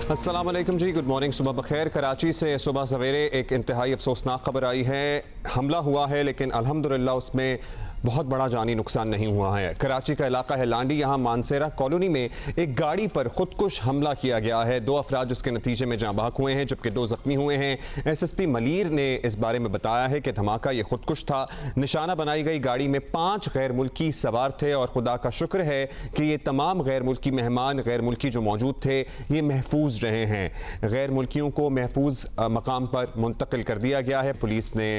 अस्सलाम वालेकुम जी, good morning, सुबह बखैर। कराची से सुबह सवेरे एक इंतहाई अफसोसनाक खबर आई है। हमला हुआ है लेकिन अल्हम्दुलिल्लाह उसमें बहुत बड़ा जानी नुकसान नहीं हुआ है। कराची का इलाका है लांडी, यहाँ मानसेरा कॉलोनी में एक गाड़ी पर खुदकुश हमला किया गया है। 2 अफराद जिसके नतीजे में जाँ बहक हुए हैं जबकि 2 ज़ख्मी हुए हैं। SSP मलीर ने इस बारे में बताया है कि धमाका ये खुदकुश था। निशाना बनाई गई गाड़ी में 5 गैर मुल्की सवार थे और खुदा का शुक्र है कि ये तमाम गैर मुल्की मेहमान गैर मुल्की जो मौजूद थे ये महफूज रहे हैं। गैर मुल्कियों को महफूज मकाम पर मुंतकिल कर दिया गया है। पुलिस ने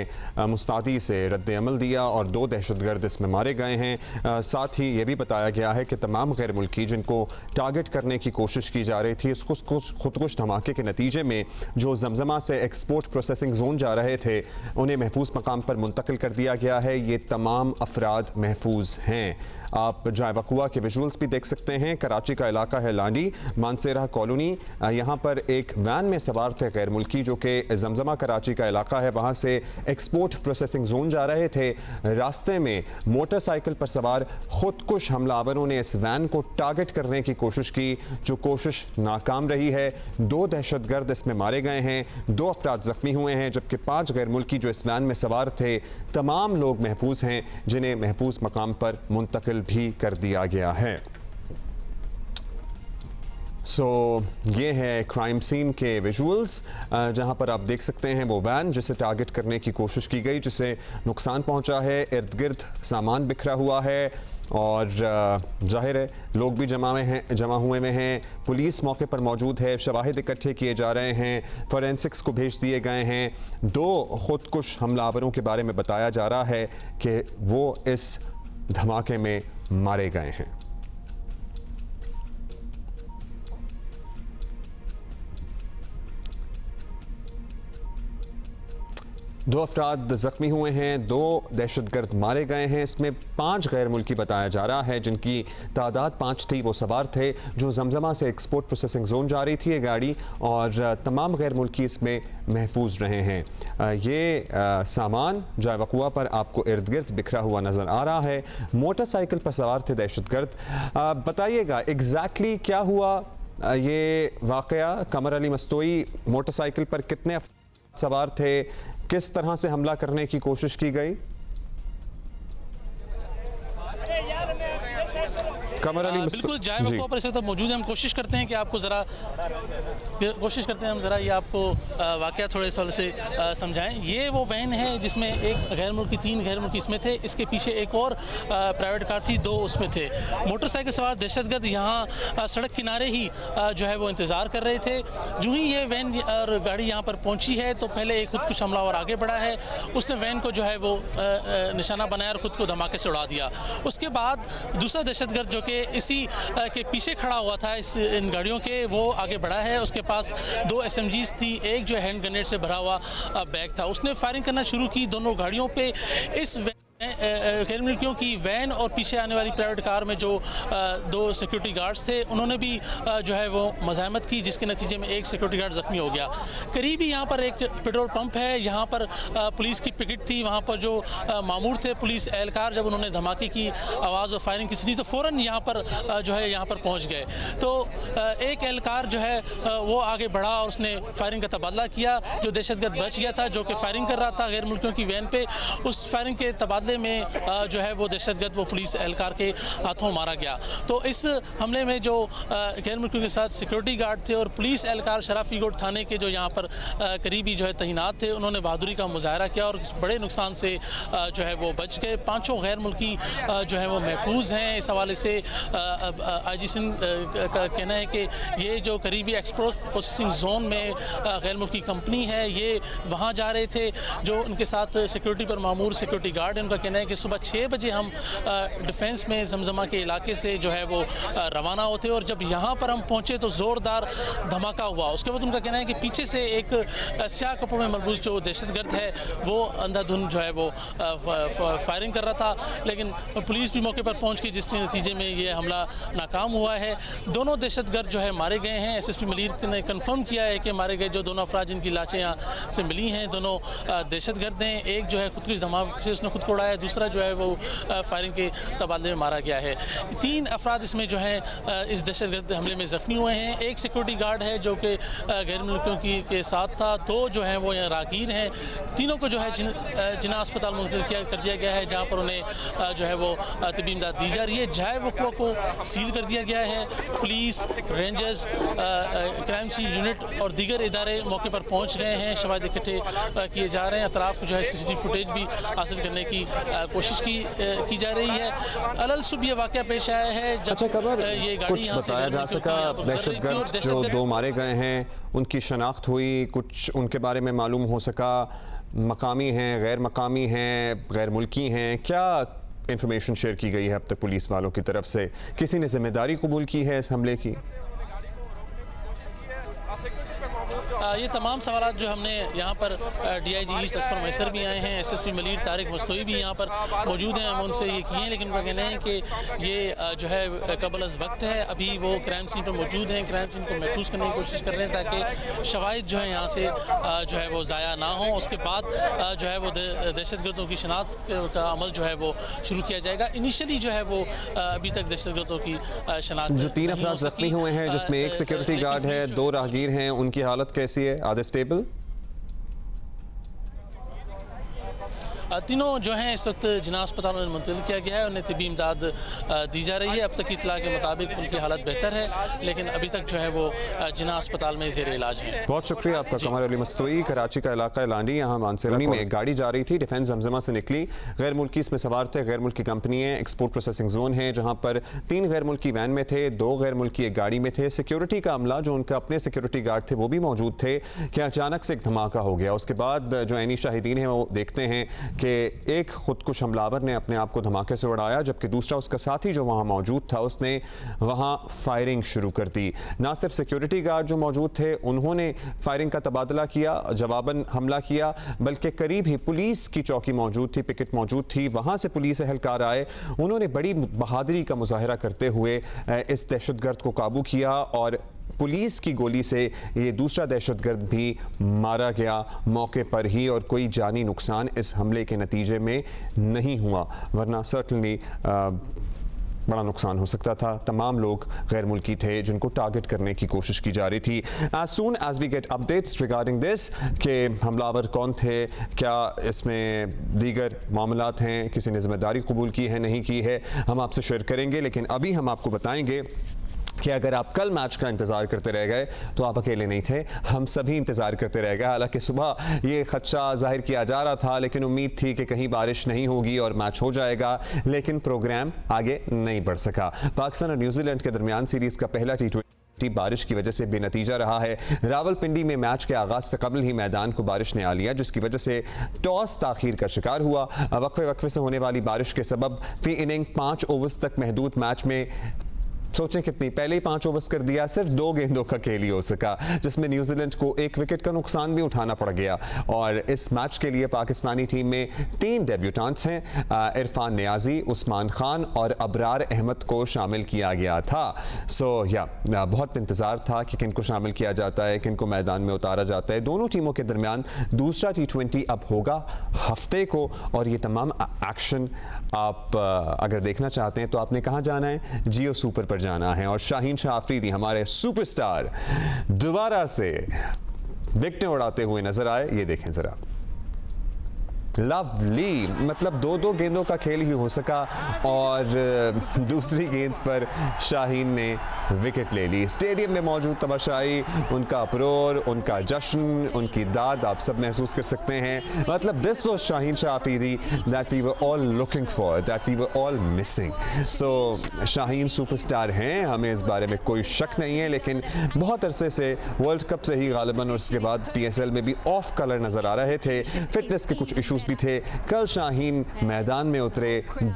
मुस्तादी से रद्द अमल दिया और 2 दहशतगर्द इसमें मारे गए हैं। साथ ही ये भी बताया गया है कि तमाम गैर मुल्की जिनको टारगेट करने की कोशिश की जा रही थी इस खुदकुश धमाके के नतीजे में जो जमजमा से एक्सपोर्ट प्रोसेसिंग जोन जा रहे थे उन्हें महफूज मकाम पर मुंतकिल कर दिया गया है। ये तमाम अफराद महफूज हैं। आप जाए वकुआ के विजुअल्स भी देख सकते हैं। कराची का इलाका है लांडी, मानसेरा कॉलोनी। यहाँ पर एक वैन में सवार थे गैर मुल्की जो कि जमजमा कराची का इलाका है, वहाँ से एक्सपोर्ट प्रोसेसिंग जोन जा रहे थे। रास्ते में मोटरसाइकिल पर सवार खुदकुश हमलावरों ने इस वैन को टारगेट करने की कोशिश की, जो कोशिश नाकाम रही है। 2 दहशतगर्द इसमें मारे गए हैं, 2 अफराद जख्मी हुए हैं जबकि 5 गैर मुल्की जो इस वैन में सवार थे तमाम लोग महफूज हैं, जिन्हें महफूज मकाम पर मुंतकिल भी कर दिया गया है। ये है क्राइम सीन के विजुअल्स, जहां पर आप देख सकते हैं वो वैन जिसे टारगेट करने की कोशिश की गई, जिसे नुकसान पहुंचा है। इर्द गिर्द सामान बिखरा हुआ है और जाहिर है लोग भी जमा हुए में हैं। पुलिस मौके पर मौजूद है, शवाहिद इकट्ठे किए जा रहे हैं, फोरेंसिक्स को भेज दिए गए हैं। 2 खुदकुश हमलावरों के बारे में बताया जा रहा है कि वो इस धमाके में मारे गए हैं। दो अफराद जख्मी हुए हैं, 2 दहशतगर्द मारे गए हैं। इसमें 5 गैर मुल्की बताया जा रहा है, जिनकी तादाद 5 थी। वो सवार थे जो जमजमा से एक्सपोर्ट प्रोसेसिंग जोन जा रही थी ये गाड़ी, और तमाम गैर मुल्की इसमें महफूज रहे हैं। ये सामान जाए वकुआ पर आपको इर्द गिर्द बिखरा हुआ नज़र आ रहा है। मोटरसाइकिल पर सवार थे दहशतगर्द। बताइएगा एग्जैक्टली क्या हुआ ये वाक़या। कमर अली मस्तोई, मोटरसाइकिल पर कितने सवार थे, किस तरह से हमला करने की कोशिश की गई? कमर अली बिल्कुल जाए वक़्त पर इस वक्त मौजूद हैं। हम कोशिश करते हैं कि आपको ज़रा ये आपको वाक़या थोड़े साल से समझाएं। ये वो वैन है जिसमें एक गैर मुल्की 3 गैर मुल्की इसमें थे। इसके पीछे एक और प्राइवेट कार थी, 2 उसमें थे। मोटरसाइकिल सवार दहशतगर्द यहाँ सड़क किनारे ही जो है वो इंतज़ार कर रहे थे। जो ही ये वैन और गाड़ी यहाँ पर पहुँची है तो पहले एक खुदकुश हमलावर आगे बढ़ा है, उसने वैन को जो है वो निशाना बनाया और ख़ुद को धमाके से उड़ा दिया। उसके बाद दूसरा दहशतगर्द जो कि इसी के पीछे खड़ा हुआ था इन गाड़ियों के, वो आगे बढ़ा है। उसके पास 2 SMGs थी, एक जो हैंड ग्रेनेड से भरा हुआ बैग था। उसने फायरिंग करना शुरू की दोनों गाड़ियों पे। इस गैर मुल्कियों की वैन और पीछे आने वाली प्राइवेट कार में जो 2 सिक्योरिटी गार्ड्स थे उन्होंने भी जो है वो मज़ाहमत की, जिसके नतीजे में एक सिक्योरिटी गार्ड ज़ख्मी हो गया। करीब ही यहाँ पर एक पेट्रोल पंप है, यहाँ पर पुलिस की पिकेट थी। वहाँ पर जो मामूर थे पुलिस एहलकार, जब उन्होंने धमाके की आवाज़ और फायरिंग की सुनी तो फ़ौरन यहाँ पर जो है यहाँ पर पहुँच गए। तो एक एहलकार जो है वो आगे बढ़ा और उसने फायरिंग का तबादला किया। जो दहशतगर्द बच गया था जो कि फायरिंग कर रहा था गैर मुल्कियों की वैन पे, उस फायरिंग के तबादले में जो है वो दहशतगर्द वो पुलिस एहलकार के हाथों मारा गया। तो इस हमले में जो गैर मुल्कियों के साथ सिक्योरिटी गार्ड थे और पुलिस एहलकार शराफी गोड थाने के जो यहाँ पर करीबी जो है तैनात थे, उन्होंने बहादुरी का मुजाहरा किया और बड़े नुकसान से जो है वो बच गए। 5 गैर मुल्की जो है वो महफूज हैं। इस हवाले से IG सिंध का कहना है कि ये जो करीबी एक्सपोर्ट प्रोसेसिंग जोन में गैर मुल्की कंपनी है, ये वहाँ जा रहे थे। जो उनके साथ सिक्योरिटी पर मामूर सिक्योरिटी गार्ड है, उनका कहना है कि सुबह 6 बजे हम डिफेंस में जमजमा के इलाके से जो है वो रवाना होते और जब यहाँ पर हम पहुँचे तो ज़ोरदार धमाका हुआ। उसके बाद उनका कहना है कि पीछे से एक स्याह कपड़ों में मलबूस जो दहशतगर्द है वो अंधाधुंध जो है वो फायरिंग कर रहा था, लेकिन पुलिस भी मौके पर पहुँच गई, जिसके नतीजे में ये हमला नाकाम हुआ है। दोनों दहशतगर्द जो है मारे गए हैं। SSP मलीर ने कन्फर्म किया है कि मारे गए जो दोनों अफराद जिनकी लाशें यहाँ से मिली हैं दोनों दहशतगर्द हैं। एक जो है खुदकुश धमाके से उसने खुद को उड़ाया पड़ा है, दूसरा जो है वो फायरिंग के तबादले में मारा गया है। 3 अफराद इसमें जो है इस दहशतगर्द हमले में ज़ख्मी हुए हैं। एक सिक्योरिटी गार्ड है जो कि गैर मुल्कियों के साथ था, 2 जो हैं वो यहाँ राहगीर हैं। तीनों को जो है जिना अस्पताल मुंतकिल कर दिया गया है, जहाँ पर उन्हें जो है वो तबी इमदाद दी जा रही है। जाए वक़्वा को सील कर दिया गया है। Police, rangers, crime scene unit और दीगर इदारे मौके पर पहुँच गए हैं। शवाहिद इकट्ठे किए जा रहे हैं। अतराफ जो है CCTV फुटेज भी हासिल करने की कोशिश की जा रही है। अलल सुबह ये वाक़या पेश आया है जब अच्छा खबर ये गाड़ी कुछ बताया जा सका, दहशतगर्द जो 2 मारे गए हैं उनकी शनाख्त हुई, कुछ उनके बारे में मालूम हो सका, मकामी हैं, गैर मकामी हैं, गैर मुल्की हैं, क्या इंफॉर्मेशन शेयर की गई है अब तक पुलिस वालों की तरफ से? किसी ने जिम्मेदारी कबूल की है इस हमले की? ये तमाम सवालात जो हमने यहाँ पर DIG ईस्ट असफर मैसर भी आए हैं, SSP मलीर तारिक मस्तोई भी यहाँ पर मौजूद हैं, हम उनसे ये किए हैं, लेकिन उनका कहना है कि ये जो है कबल अज़ वक्त है, अभी वो क्राइम सीन पर मौजूद हैं, क्राइम सीन को महफूज करने की कोशिश कर रहे हैं ताकि शवाहिद जो है यहाँ से जो है वो ज़ाया ना हो। उसके बाद जो है वो दहशतगर्दों की शनाख्त का अमल जो है वो शुरू किया जाएगा। इनिशियली जो है वो अभी तक दहशतगर्दों की शनाख्त जो 3 अफराद जख्मी हुए हैं जिसमें एक सिक्योरिटी गार्ड है, 2 राहगीर हैं, उनकी हालत कैसी है? Are they stable? तीनों जो हैं इस वक्त जिना अस्पताल में मुंतकिल किया गया है, उन्हें तबी इमदाद दी जा रही है। अब तक की इत्तला के मुताबिक उनकी हालत बेहतर है, लेकिन अभी तक जो है वो जिना अस्पताल में ज़ेर इलाज है। बहुत शुक्रिया आपका कमर अली मस्तोई। कराची का इलाका लांडी, यहाँ मानसरानी में एक गाड़ी जा रही थी, डिफेंस जमजमा से निकली, गैर मुल्की इसमें सवार थे, गैर मुल्की कंपनी है, एक्सपोर्ट प्रोसेसिंग जोन है, जहाँ पर 3 गैर मुल्की वैन में थे, 2 गैर मुल्की एक गाड़ी में थे। सिक्योरिटी का अमला जो उनका अपने सिक्योरिटी गार्ड थे वो भी मौजूद थे कि अचानक से एक धमाका हो गया। उसके बाद जो ऐनी शाहिदीन है वो देखते हैं कि एक खुदकुश हमलावर ने अपने आप को धमाके से उड़ाया, जबकि दूसरा उसका साथी जो वहां मौजूद था उसने वहां फायरिंग शुरू कर दी। ना सिर्फ सिक्योरिटी गार्ड जो मौजूद थे उन्होंने फायरिंग का तबादला किया, जवाबन हमला किया, बल्कि करीब ही पुलिस की चौकी मौजूद थी, पिकेट मौजूद थी, वहां से पुलिस एहलकार आए, उन्होंने बड़ी बहादुरी का मुजाहरा करते हुए इस दहशतगर्द को काबू किया और पुलिस की गोली से ये दूसरा दहशतगर्द भी मारा गया मौके पर ही, और कोई जानी नुकसान इस हमले के नतीजे में नहीं हुआ, वरना सर्टनली बड़ा नुकसान हो सकता था। तमाम लोग गैर मुल्की थे जिनको टारगेट करने की कोशिश की जा रही थी। As soon as we get updates regarding this कि हमलावर कौन थे, क्या इसमें दीगर मामलात हैं, किसी ने जिम्मेदारी कबूल की है नहीं की है, हम आपसे शेयर करेंगे। लेकिन अभी हम आपको बताएंगे कि अगर आप कल मैच का इंतज़ार करते रह गए तो आप अकेले नहीं थे, हम सभी इंतज़ार करते रह गए। हालांकि सुबह ये खदशा जाहिर किया जा रहा था, लेकिन उम्मीद थी कि कहीं बारिश नहीं होगी और मैच हो जाएगा, लेकिन प्रोग्राम आगे नहीं बढ़ सका। पाकिस्तान और न्यूजीलैंड के दरमियान सीरीज़ का पहला T20 बारिश की वजह से बेनतीजा रहा है। रावलपिंडी में मैच के आगाज से कबल ही मैदान को बारिश ने आ लिया, जिसकी वजह से टॉस ताखीर का शिकार हुआ। वक्फे से होने वाली बारिश के सबब फी इनिंग 5 ओवर्स तक महदूद मैच में सोचें कितनी, पहले ही 5 ओवर्स कर दिया, सिर्फ 2 गेंदों का खेल ही हो सका, जिसमें न्यूजीलैंड को 1 विकेट का नुकसान भी उठाना पड़ गया। और इस मैच के लिए पाकिस्तानी टीम में 3 डेब्यूटेंट्स हैं, इरफान नियाजी, उस्मान खान और अबरार अहमद को शामिल किया गया था। सो बहुत इंतज़ार था कि किनको शामिल किया जाता है, किनको मैदान में उतारा जाता है। दोनों टीमों के दरमियान दूसरा T20 अब होगा हफ्ते को, और ये तमाम एक्शन आप अगर देखना चाहते हैं तो आपने कहाँ जाना है? जियो सुपर पर जाना है। और शाहीन शाह अफरीदी हमारे सुपरस्टार दोबारा से विकेटें उड़ाते हुए नजर आए, ये देखें जरा। लवली, मतलब 2-2 गेंदों का खेल ही हो सका और दूसरी गेंद पर शाहीन ने विकेट ले ली। स्टेडियम में मौजूद तमाशाई, उनका अप्रोर, उनका जश्न, उनकी दाद आप सब महसूस कर सकते हैं। मतलब this was Shaheen Shah Afridi that we were all looking for, that we were all missing. So Shaheen superstar हैं, हमें इस बारे में कोई शक नहीं है, लेकिन बहुत अरसे से वर्ल्ड कप से ही गालिबन और उसके बाद PSL में भी ऑफ कलर नजर आ रहे थे, फिटनेस के कुछ इश्यूज भी थे। कल शाहीन मैदान में उतरे,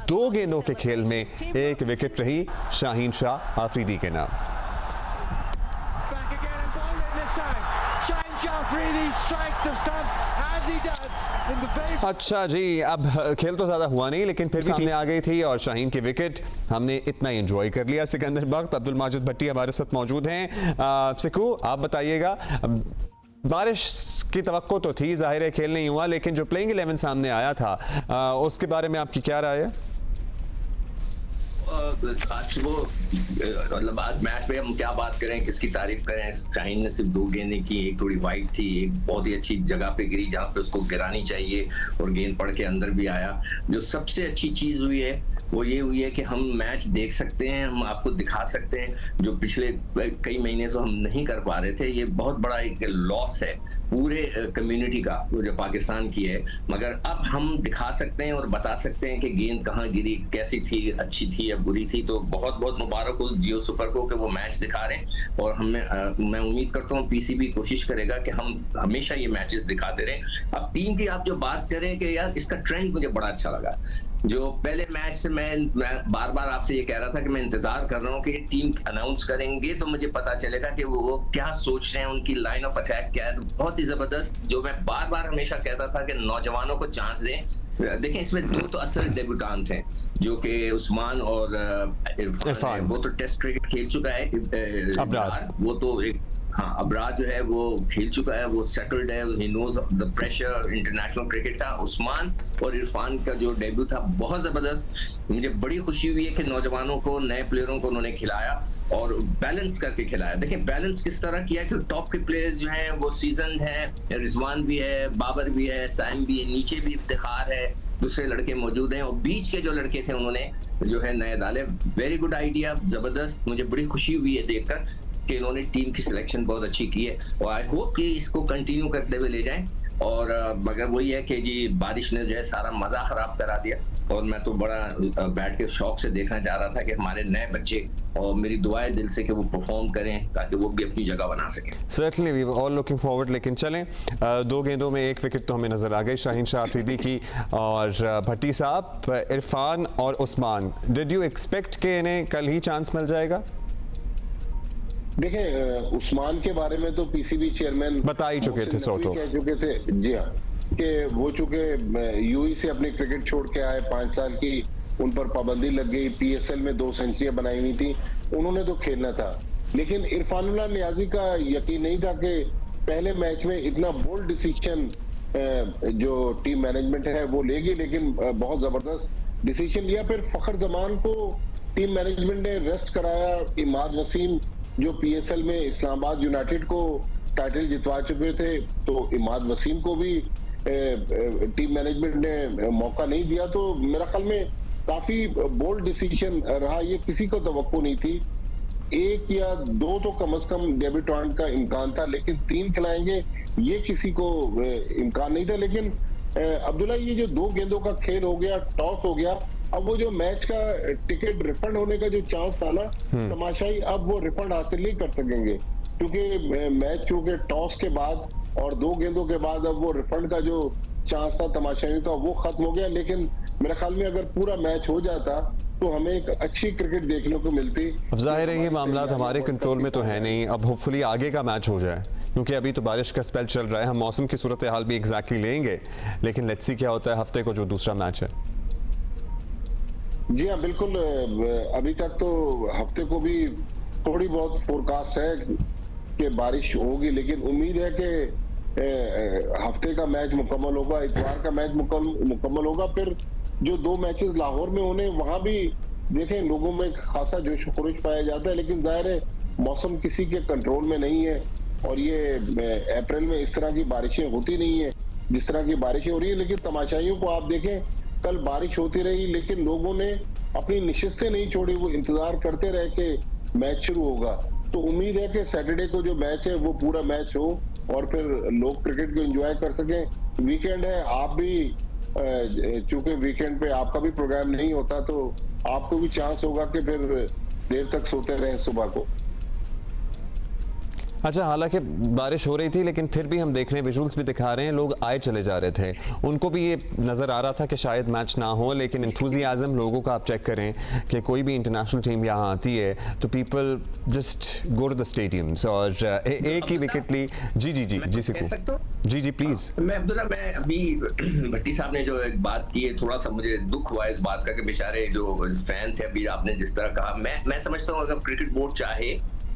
2 गेंदों के खेल में 1 विकेट रही शाहीन शाह अफरीदी के नाम। अच्छा जी, अब खेल तो ज्यादा हुआ नहीं, लेकिन फिर भी टीम आ गई थी और शाहीन की विकेट हमने इतना एंजॉय कर लिया। सिकंदर बख्त, अब्दुल माजिद भट्टी हमारे साथ मौजूद हैं। सिकू, आप बताइएगा, बारिश की तवक्को तो थी, जाहिर है खेल नहीं हुआ, लेकिन जो प्लेइंग 11 सामने आया था उसके बारे में आपकी क्या राय है? आज सुबह मतलब आज मैच पे हम क्या बात करें, किसकी तारीफ करें। शाहीन ने सिर्फ 2 गेंदें की, एक थोड़ी वाइड थी, एक बहुत ही अच्छी जगह पे गिरी जहां पे उसको गिरानी चाहिए और गेंद पड़ के अंदर भी आया। जो सबसे अच्छी चीज हुई है वो ये हुई है कि हम मैच देख सकते हैं, हम आपको दिखा सकते हैं, जो पिछले कई महीने से हम नहीं कर पा रहे थे। ये बहुत बड़ा एक लॉस है पूरे कम्युनिटी का जो पाकिस्तान की है, मगर अब हम दिखा सकते हैं और बता सकते हैं कि गेंद कहाँ गिरी, कैसी थी, अच्छी थी या बुरी थी। तो बहुत बहुत मुबारक हो जियो सुपर को कि वो मैच दिखा रहे हैं और मैं उम्मीद करता हूँ पीसीबी कोशिश करेगा कि हम हमेशा ये मैचेस दिखाते रहें। अब टीम की आप जो बात करें कि यार इसका ट्रेंड मुझे बड़ा अच्छा लगा। जो पहले मैच से मैं बार बार आपसे ये कह रहा था कि मैं इंतजार कर रहा हूँ कि टीम अनाउंस करेंगे तो मुझे पता चलेगा कि वो क्या सोच रहे हैं, उनकी लाइन ऑफ अटैक क्या है। तो बहुत ही जबरदस्त, जो मैं बार बार हमेशा कहता था कि नौजवानों को चांस दें। देखें इसमें 2 तो असल डेब्यूटांट हैं जो कि उस्मान और इरफान। वो तो टेस्ट क्रिकेट खेल चुका है, अबरार वो तो एक हाँ अबराज जो है वो खेल चुका है, वो सेटल्ड है, he knows the pressure international cricket का। उस्मान और इरफान का जो डेब्यू था बहुत जबरदस्त। मुझे बड़ी खुशी हुई है कि नौजवानों को, नए प्लेयरों को उन्होंने खिलाया और बैलेंस करके खिलाया। देखिए बैलेंस किस तरह किया कि टॉप के प्लेयर्स जो हैं वो सीजन्ड हैं, रिजवान भी है, बाबर भी है, साइम भी है, नीचे भी इफ्तिखार है, दूसरे लड़के मौजूद हैं और बीच के जो लड़के थे उन्होंने जो है नए डाले। वेरी गुड आइडिया, जबरदस्त। मुझे बड़ी खुशी हुई है देखकर कि इन्होंने टीम की सिलेक्शन बहुत अच्छी की है और आई होप कि इसको कंटिन्यू करते हुए ले जाएं। और मगर वही है कि जी बारिश ने जो है सारा मजा खराब करा दिया और मैं तो बड़ा बैठ के शौक से देखना चाह रहा था कि हमारे नए बच्चे, और मेरी दुआएं दिल से कि वो परफॉर्म करें ताकि वो भी अपनी जगह बना सकें। Certainly we all looking forward. लेकिन चलें, 2 गेंदों में 1 विकेट तो हमें नजर आ गई शाहीन शाह अफरीदी की और भट्टी साहब। इरफान और उस्मान, डिड यू एक्सपेक्ट कि इन्हें कल ही चांस मिल जाएगा? देखें उस्मान के बारे में तो पीसीबी चेयरमैन बता ही चुके थे, कह चुके थे जी हाँ, कि वो चूंकि यूई से अपनी क्रिकेट छोड़ के आए, 5 साल की उन पर पाबंदी लग गई, पीएसएल में 2 सेंचुरियां बनाई हुई थी, उन्होंने तो खेलना था। लेकिन इरफानुल्लाह नियाजी का यकीन नहीं था कि पहले मैच में इतना बोल्ड डिसीजन जो टीम मैनेजमेंट है वो लेगी, लेकिन बहुत जबरदस्त डिसीजन लिया। फिर फखर जमान को टीम मैनेजमेंट ने रेस्ट कराया। इमाद वसीम जो पीएसएल में इस्लामाबाद यूनाइटेड को टाइटल जितवा चुके थे, तो इमाद वसीम को भी टीम मैनेजमेंट ने मौका नहीं दिया। तो मेरा ख्याल में काफी बोल्ड डिसीजन रहा, ये किसी को तवक्को नहीं थी। 1 या 2 तो कम से कम डेब्यूटेंट का इम्कान था, लेकिन 3 खिलाएंगे ये किसी को इम्कान नहीं था। लेकिन अब्दुल्ला, ये जो 2 गेंदों का खेल हो गया, टॉस हो गया, अब वो जो मैच का टिकट रिफंड होने का जो चांस था ना तमाशाई, अब वो रिफंड हासिल नहीं कर सकेंगे क्योंकि मैच चूंकि टॉस के बाद और 2 गेंदों के बाद अब वो रिफंड का जो चांस था तमाशाइयों का वो खत्म हो गया। लेकिन मेरे ख्याल में अगर पूरा मैच हो जाता तो हमें एक अच्छी क्रिकेट देखने को मिलती। अब जाहिर है ये मामला हमारे कंट्रोल में तो है नहीं। अब होपफुली आगे का मैच हो जाए, क्योंकि अभी तो बारिश का स्पेल चल रहा है। हम मौसम की सूरत हाल भी एग्जैक्टली लेंगे, लेकिन लेट्स सी क्या होता है हफ्ते को जो दूसरा मैच है। जी हाँ बिल्कुल, अभी तक तो हफ्ते को भी थोड़ी बहुत फोरकास्ट है कि बारिश होगी, लेकिन उम्मीद है कि हफ्ते का मैच मुकम्मल होगा, इतवार का मैच मुकम्मल होगा। फिर जो 2 मैचेस लाहौर में होने, वहां भी देखें लोगों में खासा जोश खरोश पाया जाता है, लेकिन जाहिर है मौसम किसी के कंट्रोल में नहीं है और ये अप्रैल में इस तरह की बारिशें होती नहीं है जिस तरह की बारिशें हो रही है। लेकिन तमाशाइयों को आप देखें, कल बारिश होती रही लेकिन लोगों ने अपनी निशिस्तें नहीं छोड़ी, वो इंतजार करते रहे कि मैच शुरू होगा। तो उम्मीद है कि सैटरडे को जो मैच है वो पूरा मैच हो और फिर लोग क्रिकेट को एंजॉय कर सकें। वीकेंड है, आप भी चूंकि वीकेंड पे आपका भी प्रोग्राम नहीं होता तो आपको भी चांस होगा कि फिर देर तक सोते रहें सुबह को। अच्छा, हालांकि बारिश हो रही थी लेकिन फिर भी हम देख रहे हैं, विजुअल्स भी दिखा रहे हैं, लोग आए चले जा रहे थे। उनको भी ये नज़र आ रहा था कि शायद मैच ना हो, लेकिन एंथुजियाज्म लोगों का आप चेक करें कि कोई भी इंटरनेशनल टीम यहाँ आती है तो people just go to the stadiums. और एक ही wicket Lee. Ji ji ji ji Siku, ji ji please. मैं अब्दुल्ला, मैं अभी भट्टी साहब ने जो एक बात की है, थोड़ा सा मुझे दुख हुआ इस बात का कि बेचारे जो फैन थे, अभी आपने जिस तरह कहा, मैं समझता हूँ अगर क्रिकेट बोर्ड चाहे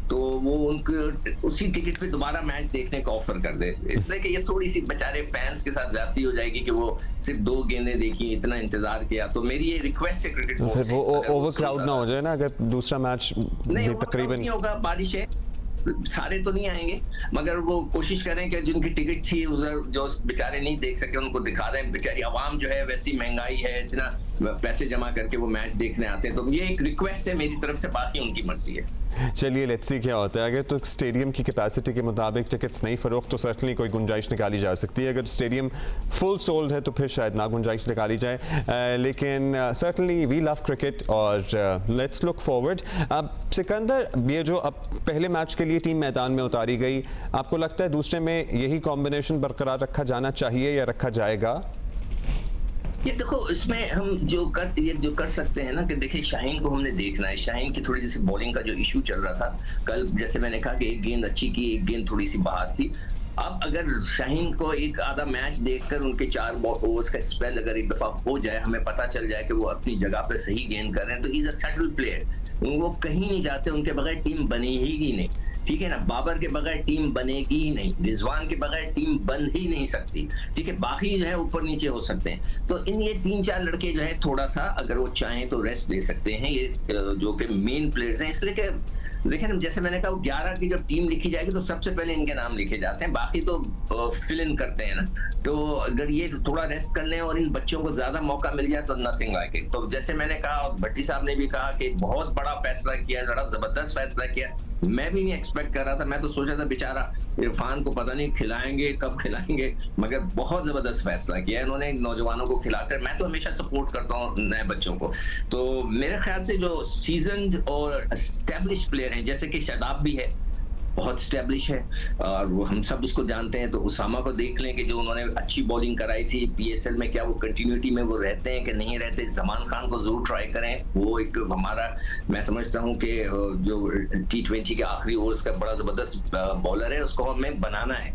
तो वो उनको उसी टिकट पे दोबारा मैच देखने का ऑफर कर दे। इसलिए कि ये थोड़ी सी बेचारे फैंस के साथ ज्यादती हो जाएगी कि वो सिर्फ 2 गेंदें देखी, इतना इंतजार किया। तो मेरी ये रिक्वेस्ट है क्रिकेट बोर्ड फिर से, वो अगर वो ओवर क्राउड सुनता ना हो जाए ना, अगर दूसरा मैच नहीं तकरीबन नहीं होगा, बारिश है, सारे तो नहीं आएंगे, मगर वो कोशिश करें कि जिनकी टिकट थी उधर जो बेचारे नहीं देख सके उनको दिखा दें। बेचारी आवाम जो है, वैसी महंगाई है, इतना पैसे जमा करके वो मैच देखने आते हैं। तो ये एक रिक्वेस्ट है मेरी तरफ से, बाकी उनकी मर्जी है। चलिए लेट्स सी क्या होता है। अगर तो स्टेडियम की कैपेसिटी के मुताबिक टिकट्स नहीं फरोख्त तो सर्टनली कोई गुंजाइश निकाली जा सकती है। अगर स्टेडियम फुल सोल्ड है तो फिर शायद ना गुंजाइश निकाली जाए, लेकिन सर्टनली वी लव क्रिकेट और लेट्स लुक फॉरवर्ड। अब सिकंदर, ये जो अब पहले मैच के लिए टीम मैदान में उतारी गई, आपको लगता है दूसरे में यही कॉम्बिनेशन बरकरार रखा जाना चाहिए या रखा जाएगा? ये देखो, इसमें हम जो कर सकते हैं ना कि देखिए, शाहीन को हमने देखना है। शाहीन की थोड़ी सी बॉलिंग का जो इशू चल रहा था कल, जैसे मैंने कहा कि एक गेंद अच्छी की, एक गेंद थोड़ी सी बाहर थी। अब अगर शाहीन को एक आधा मैच देखकर उनके 4 ओवर्स का स्पेल अगर एक दफा हो जाए, हमें पता चल जाए कि वो अपनी जगह पे सही गेंद कर रहे हैं, तो इज अ सेटल प्लेयर। वो कहीं नहीं जाते, उनके बगैर टीम बनेगी नहीं, ठीक है ना। बाबर के बगैर टीम बनेगी ही नहीं, रिजवान के बगैर टीम बन ही नहीं सकती, ठीक है। बाकी जो है ऊपर नीचे हो सकते हैं। तो इन ये 3-4 लड़के जो है थोड़ा सा अगर वो चाहें तो रेस्ट ले सकते हैं, ये जो कि मेन प्लेयर्स हैं। इसलिए कि देखिए ना, जैसे मैंने कहा 11 की जब टीम लिखी जाएगी तो सबसे पहले इनके नाम लिखे जाते हैं, बाकी तो फिल इन करते हैं ना। तो अगर ये थोड़ा रेस्ट कर लें और इन बच्चों को ज्यादा मौका मिल जाए तो नथिंग लाइक इट। तो जैसे मैंने कहा, भट्टी साहब ने भी कहा कि बहुत बड़ा फैसला किया, बड़ा जबरदस्त फैसला किया। मैं भी नहीं एक्सपेक्ट कर रहा था, मैं तो सोचा था बेचारा इरफान को पता नहीं खिलाएंगे कब खिलाएंगे, मगर बहुत जबरदस्त फैसला किया इन्होंने नौजवानों को खिलाकर। मैं तो हमेशा सपोर्ट करता हूँ नए बच्चों को। तो मेरे ख्याल से जो सीजन्ड और एस्टेब्लिश प्लेयर हैं, जैसे कि शादाब भी है, बहुत स्टैब्लिश है और वो हम सब उसको जानते हैं। तो उसामा को देख लें कि जो उन्होंने अच्छी बॉलिंग कराई थी पीएसएल में, क्या वो कंटिन्यूटी में वो रहते हैं कि नहीं रहते। जमान खान को जरूर ट्राई करें, वो एक हमारा, मैं समझता हूं कि जो T20 के आखिरी ओवर्स का बड़ा जबरदस्त बॉलर है, उसको हमें बनाना है।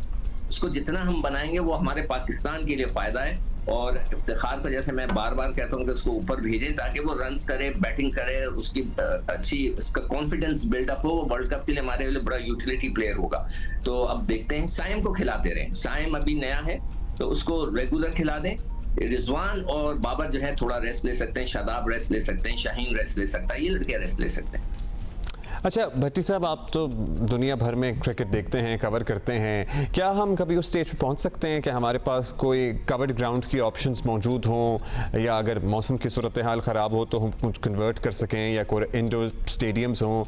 उसको जितना हम बनाएंगे वो हमारे पाकिस्तान के लिए फायदा है। और इफ्तिखार को जैसे मैं बार बार कहता हूँ कि उसको ऊपर भेजें ताकि वो रन्स करे, बैटिंग करे, उसकी अच्छी उसका कॉन्फिडेंस बिल्डअप हो। वो वर्ल्ड कप के लिए हमारे लिए बड़ा यूटिलिटी प्लेयर होगा। तो अब देखते हैं, साइम को खिलाते रहें। साइम अभी नया है तो उसको रेगुलर खिला दें। रिजवान और बाबर जो है थोड़ा रेस्ट ले सकते हैं, शादाब रेस्ट ले सकते हैं, शाहीन रेस्ट ले सकता है, ये लड़के रेस्ट ले सकते हैं। अच्छा भट्टी साहब, आप तो दुनिया भर में क्रिकेट देखते हैं, कवर करते हैं, क्या हम कभी उस स्टेज पे पहुंच सकते हैं कि हमारे पास कोई कवर्ड ग्राउंड की ऑप्शंस मौजूद हों, या अगर मौसम की सूरत हाल ख़राब हो तो हम कुछ कन्वर्ट कर सकें, या कोई इंडोर स्टेडियम्स हों?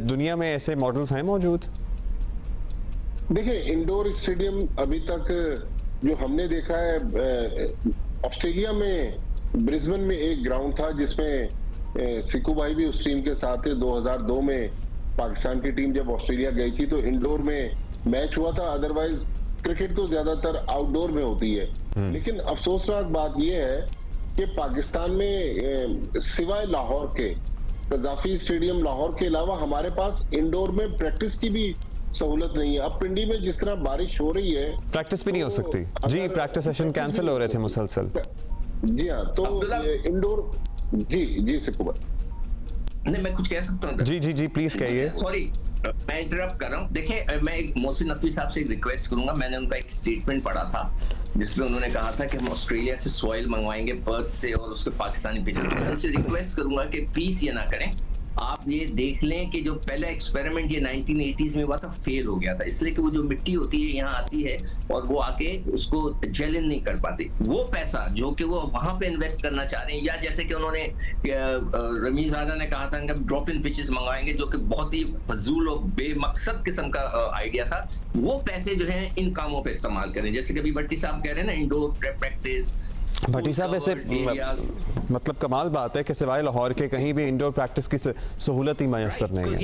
दुनिया में ऐसे मॉडल्स हैं मौजूद? देखिए, इंडोर स्टेडियम अभी तक जो हमने देखा है, ऑस्ट्रेलिया में ब्रिस्बेन में एक ग्राउंड था जिसमें सिक्कू भाई भी उस टीम के साथ थे। 2002 में पाकिस्तान की टीम जब ऑस्ट्रेलिया गई थी तो इंडोर में मैच हुआ था। अदरवाइज क्रिकेट तो ज्यादातर आउटडोर में होती है। लेकिन अफसोसनाक बात यह है कि पाकिस्तान में सिवाय लाहौर के कज़ाफी स्टेडियम लाहौर के अलावा हमारे पास इंडोर में प्रैक्टिस की भी सहूलत नहीं है। अब पिंडी में जिस तरह बारिश हो रही है, प्रैक्टिस भी नहीं हो सकती जी, प्रैक्टिस सेशन कैंसिल हो रहे थे मुसलसल। जी हाँ, तो इंडोर जी सिकुबर, नहीं मैं कुछ कह सकता हूँ? जी प्लीज कहिए। सॉरी मैं इंटरप्ट कर रहा हूँ। देखिए, मैं एक मोहसिन नकवी साहब से एक रिक्वेस्ट करूंगा। मैंने उनका एक स्टेटमेंट पढ़ा था जिसमें उन्होंने कहा था कि हम ऑस्ट्रेलिया से सॉइल मंगवाएंगे, पर्थ से, और उसके पाकिस्तानी पिचेस। मैं उनसे रिक्वेस्ट करूंगा कि प्लीज ये ना करें। आप ये देख लें कि जो पहला एक्सपेरिमेंट ये 1980s में हुआ था, फेल हो गया था, इसलिए कि वो जो मिट्टी होती है यहाँ आती है और वो आके उसको जेल इन नहीं कर पाती। वो पैसा जो कि वो वहां पे इन्वेस्ट करना चाह रहे हैं, या जैसे कि उन्होंने रमीज राजा ने कहा था कि ड्रॉप इन पिचेस मंगवाएंगे, जो कि बहुत ही फजूल और बेमकसद किस्म का आइडिया था, वो पैसे जो है इन कामों पे इस्तेमाल करें। जैसे कि अभी भट्टी साहब कह रहे हैं ना, इंडोर प्रैक्टिस। भट्टी साहब, ऐसे मतलब कमाल बात है कि सिवाय लाहौर के कहीं भी इंडोर प्रैक्टिस की सहूलत ही मैसर नहीं है।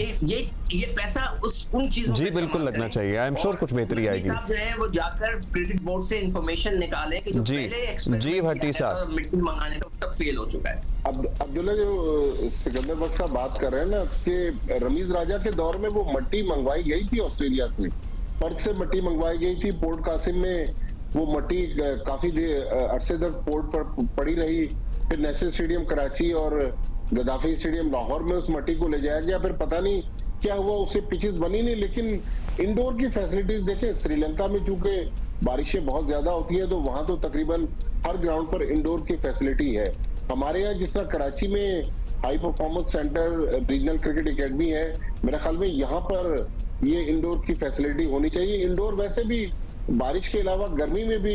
ये पैसा उन चीजों जी बिल्कुल लगना चाहिए। आई एम श्योर कुछ बेहतरी आएगी। जो है वो जाकर क्रिकेट बोर्ड से इंफॉर्मेशन निकालें कि जो पहले जी भट्टी साहब, मिट्टी मंगाने का तब फेल हो चुका है। अब अब्दुल्ला, जो सिकंदर बख्श साहब बात कर रहे हैं ना कि रमीज राजा के दौर में वो मट्टी मंगवाई गई थी ऑस्ट्रेलिया से, पर्थ से मट्टी मंगवाई गई थी। पोर्ट कासिम में वो मट्टी काफी अरसे तक पोर्ट पर पड़ी रही। फिर नेशनल स्टेडियम कराची और गद्दाफी स्टेडियम लाहौर में उस मट्टी को ले जाया गया। फिर पता नहीं क्या हुआ, उससे पिचेस बनी नहीं। लेकिन इंडोर की फैसिलिटीज देखें, श्रीलंका में चूंकि बारिशें बहुत ज्यादा होती है तो वहां तो तकरीबन हर ग्राउंड पर इंडोर की फैसिलिटी है। हमारे यहाँ जिस तरह कराची में high performance centre regional cricket academy है, मेरे ख्याल में यहाँ पर ये इंडोर की फैसिलिटी होनी चाहिए। इंडोर वैसे भी बारिश के अलावा गर्मी में भी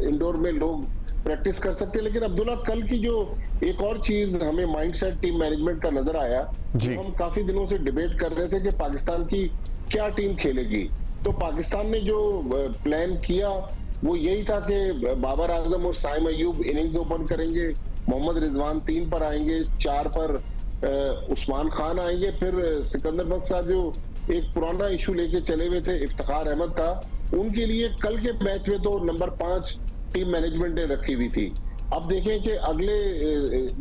इंडोर में लोग प्रैक्टिस कर सकते हैं। लेकिन अब्दुल्ला, कल की जो एक और चीज हमें माइंडसेट टीम मैनेजमेंट का नजर आया, जी। हम काफी दिनों से डिबेट कर रहे थे कि पाकिस्तान की क्या टीम खेलेगी। तो पाकिस्तान ने जो प्लान किया वो यही था कि बाबर आजम और साइम अयूब इनिंग्स ओपन करेंगे, मोहम्मद रिजवान 3 पर आएंगे, 4 पर उस्मान खान आएंगे, फिर सिकंदर बख्श साहब जो एक पुराना इशू लेके चले हुए थे इफ्तिखार अहमद का, उनके लिए कल के मैच में तो नंबर 5 टीम मैनेजमेंट ने रखी हुई थी। अब देखें कि अगले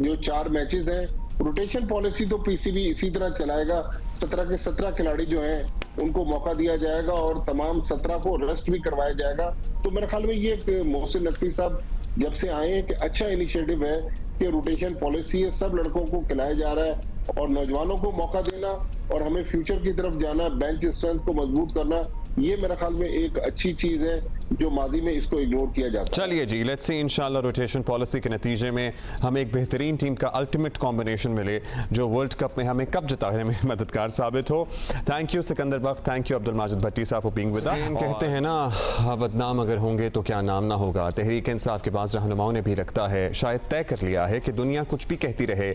जो 4 मैचेस हैं, रोटेशन पॉलिसी तो पीसीबी इसी तरह चलाएगा। 17 के 17 खिलाड़ी जो हैं उनको मौका दिया जाएगा और तमाम 17 को रेस्ट भी करवाया जाएगा। तो मेरे ख्याल में ये मोहसिन नकवी साहब जब से आए हैं कि अच्छा इनिशिएटिव है कि रोटेशन पॉलिसी है, सब लड़कों को खिलाया जा रहा है और नौजवानों को मौका देना और हमें फ्यूचर की तरफ जाना, बेंच स्ट्रेंथ को मजबूत करना, ये मेरे ख्याल में एक अच्छी चीज है जो माजी में इसको इग्नोर किया जाता है। चलिए जी, लेट्स सी इंशाल्लाह रोटेशन पॉलिसी के नतीजे में हमें एक बेहतरीन टीम का अल्टीमेट कॉम्बिनेशन मिले जो वर्ल्ड कप में हमें कप जिताने में मददगार साबित हो। Thank you Sikandar Bakhsh, thank you Abdul Majid Bhatti साहब फॉर बीइंग विद अस। कहते हैं ना, बदनाम अगर होंगे तो क्या नाम ना होगा। तहरीक इंसाफ के पास रहनुमाओं ने भी रखता है, शायद तय कर लिया है कि दुनिया कुछ भी कहती रहे,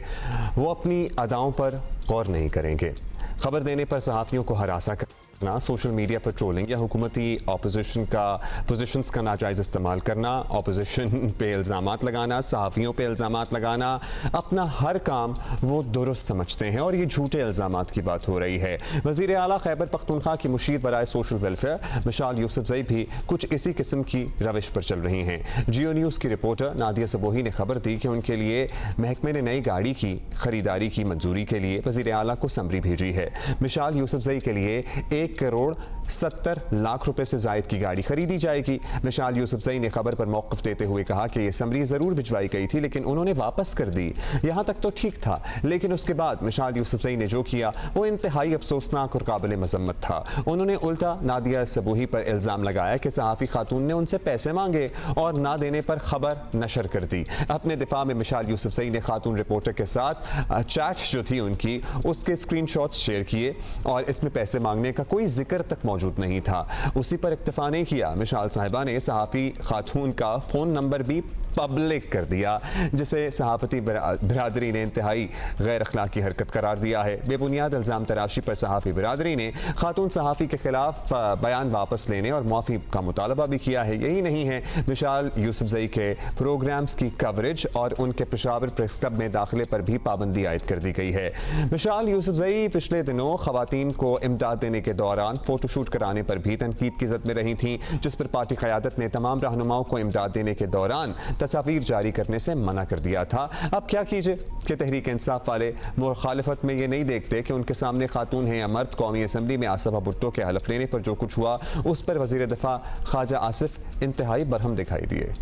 वो अपनी अदाओं पर गौर नहीं करेंगे। खबर देने पर सहाफ़ियों को हरासा करना, सोशल मीडिया पर ट्रोलिंग या हुकूमती अपोजिशन का पोजीशंस का नाजायज़ इस्तेमाल करना, अपोजिशन पे इल्ज़ामात लगाना, सहाफ़ियों पे इल्ज़ामात लगाना, अपना हर काम वो दुरुस्त समझते हैं और ये झूठे इल्ज़ामात की बात हो रही है। वज़ीर आला खैबर पख्तूनख्वा की मुशीर बराए सोशल वेलफेयर मिशाल यूसुफजई भी कुछ इसी किस्म की रविश पर चल रही हैं। जियो न्यूज़ की रिपोर्टर नादिया सबोही ने खबर दी कि उनके लिए महकमे ने नई गाड़ी की खरीदारी की मंजूरी के लिए वज़ीर आला को समरी भेजी है। मिशाल यूसुफजई के लिए 1 करोड़ 70 लाख रुपए से जायद की गाड़ी खरीदी जाएगी। मिशाल यूसुफजई ने खबर पर मौक़िफ़ देते हुए कहा कि ये समरी ज़रूर भिजवाई गई थी लेकिन उन्होंने वापस कर दी। यहाँ तक तो ठीक था, लेकिन उसके बाद मिशाल यूसुफजई ने जो किया वो इंतहाई अफसोसनाक और काबिल मज़म्मत था। उन्होंने उल्टा नादिया सबूही पर इल्ज़ाम लगाया कि सहाफ़ी खातून ने उनसे पैसे मांगे और ना देने पर खबर नशर कर दी। अपने दिफा में मिशाल यूसुफजई ने खातून रिपोर्टर के साथ चैट जो थी उनकी, उसके स्क्रीनशॉट्स शेयर किए और इसमें पैसे मांगने का कोई जिक्र तक मौजूद नहीं था। उसी पर इक्तफा नहीं किया, मिशाल साहिबा ने सहाफ़ी खातून का फ़ोन नंबर भी पब्लिक कर दिया, जिसे सहाफ़ती बिरादरी ने इंतहाई गैर अखलाकी हरकत करार दिया है। बेबुनियाद इल्ज़ाम तराशी पर सहाफ़ी बिरादरी ने खातून सहाफ़ी के खिलाफ बयान वापस लेने और मुआफ़ी का मुतालबा भी किया है। यही नहीं है, मिशाल यूसुफजई के प्रोग्राम्स की कवरेज और उनके पेशावर प्रेस क्लब में दाखिले पर भी पाबंदी आयद कर दी गई है। मिशाल यूसुफजई पिछले दिनों ख़वातीन को इमदाद देने के दौरान फ़ोटोशूट कराने पर भी तनकीद की ज़द में रही थीं, जिस पर पार्टी क़यादत ने तमाम रहनुमाओं को इमदाद देने के दौरान तस्वीर जारी करने से मना कर दिया था। अब क्या कीजिए कि तहरीक इंसाफ वाले मुखालिफत में ये नहीं देखते कि उनके सामने खातून है या मर्द। कौमी असम्बली में आसिफा भुट्टो के हलफ लेने पर जो कुछ हुआ उस पर वज़ीर दिफा ख्वाजा आसिफ इंतहाई बरहम दिखाई दिए।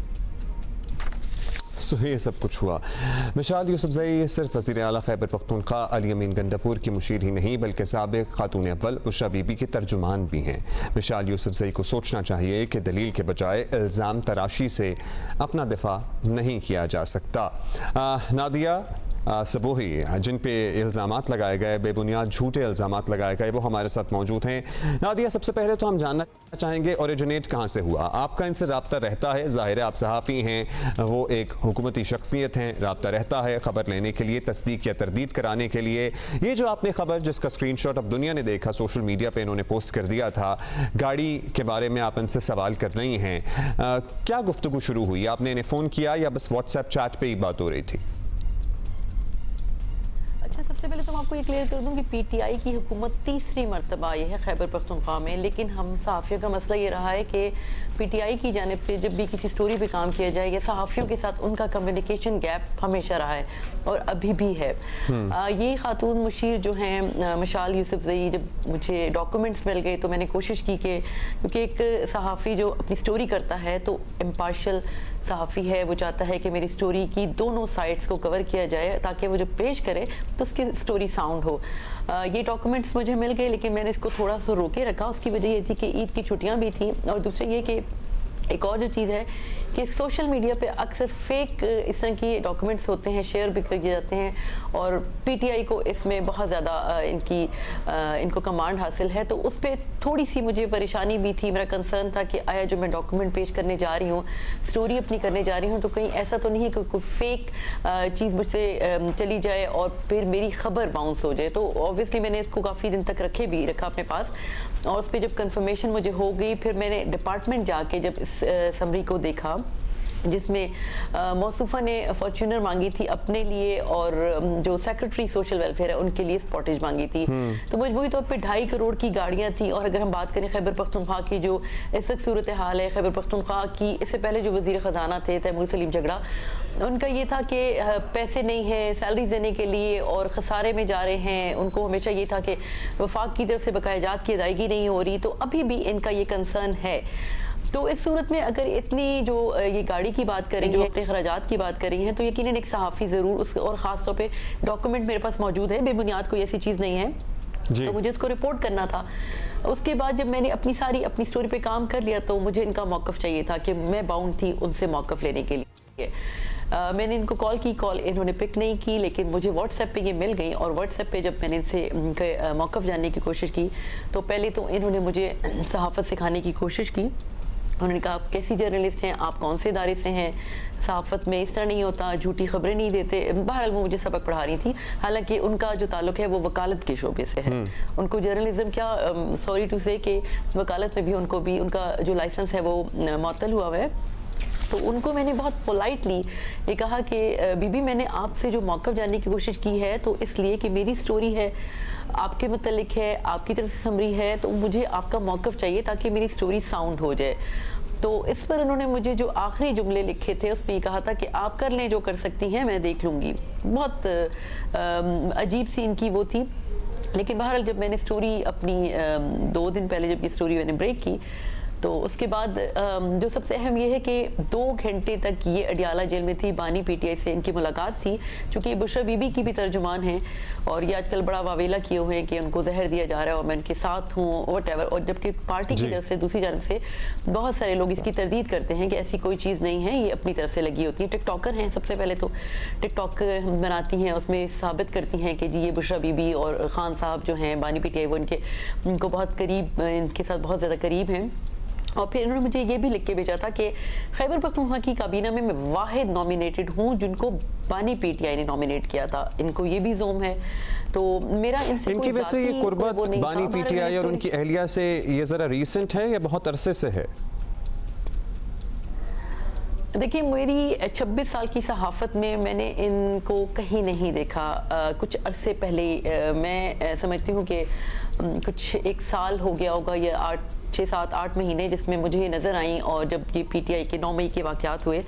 सो ये सब कुछ हुआ। मिशाल यूसुफजई सिर्फ वज़ीर आला खैबर पख्तूनख्वा अली अमीन गंडापुर की मुशीर ही नहीं बल्कि साबिक़ खातून अव्वल बुशरा बीबी की तर्जुमान भी हैं। मिशाल यूसुफजई को सोचना चाहिए कि दलील के बजाय इल्ज़ाम तराशी से अपना दिफा नहीं किया जा सकता। नादिया सबोही जिन पे इल्ज़ामात लगाए गए, बेबुनियाद झूठे इल्ज़ामात लगाए गए, वो हमारे साथ मौजूद हैं। नादिया, सबसे पहले तो हम जानना चाहेंगे ओरिजिनेट कहाँ से हुआ? आपका इनसे रब्ता रहता है? ज़ाहिर है आप सहाफ़ी हैं, वो एक हुकूमती शख्सियत हैं, रब्ता रहता है खबर लेने के लिए, तस्दीक या तरदीद कराने के लिए। ये जो आपने खबर जिसका स्क्रीनशॉट अब दुनिया ने देखा, सोशल मीडिया पे इन्होंने पोस्ट कर दिया था, गाड़ी के बारे में आप इनसे सवाल कर रही हैं, क्या गुफ्तगू शुरू हुई? आपने इन्हें फ़ोन किया या बस व्हाट्सएप चैट पे ही बात हो रही थी? अच्छा, सबसे पहले तो मैं आपको ये क्लियर कर दूं कि पीटीआई की हुकूमत तीसरी मरतबा आई है खैबर पख्तूनख्वा में, लेकिन हम सहाफ़ियों का मसला ये रहा है कि पीटीआई की जानिब से जब भी किसी स्टोरी पे काम किया जाए या सहाफ़ियों के साथ उनका कम्युनिकेशन गैप हमेशा रहा है और अभी भी है। ये खातून मुशीर जो हैं मिशाल यूसुफजई, जब मुझे डॉक्यूमेंट्स मिल गए तो मैंने कोशिश की कि क्योंकि एक सहाफ़ी जो अपनी स्टोरी करता है तो इम्पार्शल सहाफ़ी है, वो चाहता है कि मेरी स्टोरी की दोनों साइड्स को कवर किया जाए ताकि वो जब पेश करे तो उसकी स्टोरी स्टोरी साउंड हो। ये डॉक्यूमेंट्स मुझे मिल गए, लेकिन मैंने इसको थोड़ा सा रोके रखा। उसकी वजह ये थी कि ईद की छुट्टियां भी थी, और दूसरा ये कि एक और जो चीज़ है कि सोशल मीडिया पे अक्सर फेक इस तरह की डॉक्यूमेंट्स होते हैं, शेयर भी किए जाते हैं, और पीटीआई को इसमें बहुत ज़्यादा इनको कमांड हासिल है। तो उस पर थोड़ी सी मुझे परेशानी भी थी। मेरा कंसर्न था कि आया जो मैं डॉक्यूमेंट पेश करने जा रही हूँ, स्टोरी अपनी करने जा रही हूँ, तो कहीं ऐसा तो नहीं है कि कोई फेक चीज़ मुझसे चली जाए और फिर मेरी खबर बाउंस हो जाए। तो ऑब्वियसली मैंने इसको काफ़ी दिन तक रखा अपने पास, और उस पर जब कंफर्मेशन मुझे हो गई, फिर मैंने डिपार्टमेंट जाके जब इस समरी को देखा, जिसमें मौसूफा ने फॉर्च्यूनर मांगी थी अपने लिए, और जो सेक्रेटरी सोशल वेलफेयर है उनके लिए स्पॉटेज मांगी थी। तो मजबूरी तौर पे 2.5 करोड़ की गाड़ियां थी। और अगर हम बात करें खैबर पख्तूनख्वा की जो इस वक्त सूरत हाल है, खैबर पख्तूनख्वा की इससे पहले जो वजीर ख़जाना थे तैमूर सलीम झगड़ा, उनका ये था कि पैसे नहीं है सैलरीज देने के लिए और खसारे में जा रहे हैं। उनको हमेशा ये था कि वफाक की तरफ से बकायाजात की अदायगी नहीं हो रही, तो अभी भी इनका ये कंसर्न है। तो इस सूरत में अगर इतनी जो ये गाड़ी की बात करें, जो अपने खराजात की बात कर रही हैं, तो यकीनन एक सहाफ़ी ज़रूर उस, और ख़ास तौर पे डॉक्यूमेंट मेरे पास मौजूद है, बेबुनियाद कोई ऐसी चीज़ नहीं है, तो मुझे इसको रिपोर्ट करना था। उसके बाद जब मैंने अपनी स्टोरी पे काम कर लिया, तो मुझे इनका मौक़िफ़ चाहिए था कि मैं बाउंड थी उनसे मौक़िफ़ लेने के लिए। मैंने इनको कॉल की, कॉल इन्होंने पिक नहीं की, लेकिन मुझे व्हाट्सएप पे ये मिल गई। और व्हाट्सएप पे जब मैंने इनसे मौक़िफ़ जानने की कोशिश की, तो पहले तो इन्होंने मुझे सहाफ़त सिखाने की कोशिश की। उन्होंने कहा आप कैसी जर्नलिस्ट हैं, आप कौन से इदारे से हैं, सहाफ़त में इस तरह नहीं होता, झूठी खबरें नहीं देते। बहरहाल वो मुझे सबक पढ़ा रही थी, हालांकि उनका जो ताल्लुक है वो वकालत के शोबे से है। उनको जर्नलिज्म क्या, सॉरी टू से कि वकालत में भी उनका जो लाइसेंस है वो मुअत्तल हुआ है। तो उनको मैंने बहुत पोलाइटली ये कहा कि बीबी मैंने आपसे जो मौक़िफ़ जानने की कोशिश की है, तो इसलिए कि मेरी स्टोरी है, आपके मतलब है, आपकी तरफ से समरी है, तो मुझे आपका मौक़िफ़ चाहिए ताकि मेरी स्टोरी साउंड हो जाए। तो इस पर उन्होंने मुझे जो आखिरी जुमले लिखे थे उस पर ये कहा था कि आप कर लें जो कर सकती हैं, मैं देख लूँगी। बहुत अजीब सी इनकी वो थी। लेकिन बहरहाल जब मैंने स्टोरी अपनी 2 दिन पहले जब ये स्टोरी मैंने ब्रेक की, तो उसके बाद जो सबसे अहम ये है कि 2 घंटे तक ये अडियाला जेल में थी। बानी पीटीआई से इनकी मुलाकात थी, चूँकि बुशरा बीबी की भी तर्जुमान हैं, और ये आजकल बड़ा वावेला किए हुए हैं कि उनको जहर दिया जा रहा है और मैं उनके साथ हूँ वटेवर। और जबकि पार्टी की तरफ से दूसरी जानब से बहुत सारे लोग इसकी तरदीद करते हैं कि ऐसी कोई चीज़ नहीं है, ये अपनी तरफ से लगी होती है। टिकटॉकर हैं, सबसे पहले तो टिकटॉक बनाती हैं, उसमें साबित करती हैं कि जी ये बुशरा बीबी और ख़ान साहब जो हैं बानी पीटीआई, वो इनको बहुत करीब, इनके साथ बहुत ज़्यादा करीब हैं। और फिर इन्होंने मुझे ये भी लिख के भेजा था कि खैबर पख्तूनख्वा की काबीना में मैं वाहिद नॉमिनेटेड हूँ जिनको बानी पीटीआई ने नॉमिनेट किया था। इनको ये भी जोम है। तो मेरा इनकी वैसे ये कुर्बत बानी पीटीआई और उनकी अहलिया से ये ज़रा रीसेंट है या बहुत अरसे से है? देखिए मेरी 26 साल की सहाफ़त में मैंने इनको कहीं नहीं देखा। कुछ अरसे पहले मैं समझती हूँ कि कुछ 1 साल हो गया होगा या 6, 7, 8 महीने जिसमें मुझे नज़र आई। और जब ये पीटीआई के 9 मई के वाक़यात हुए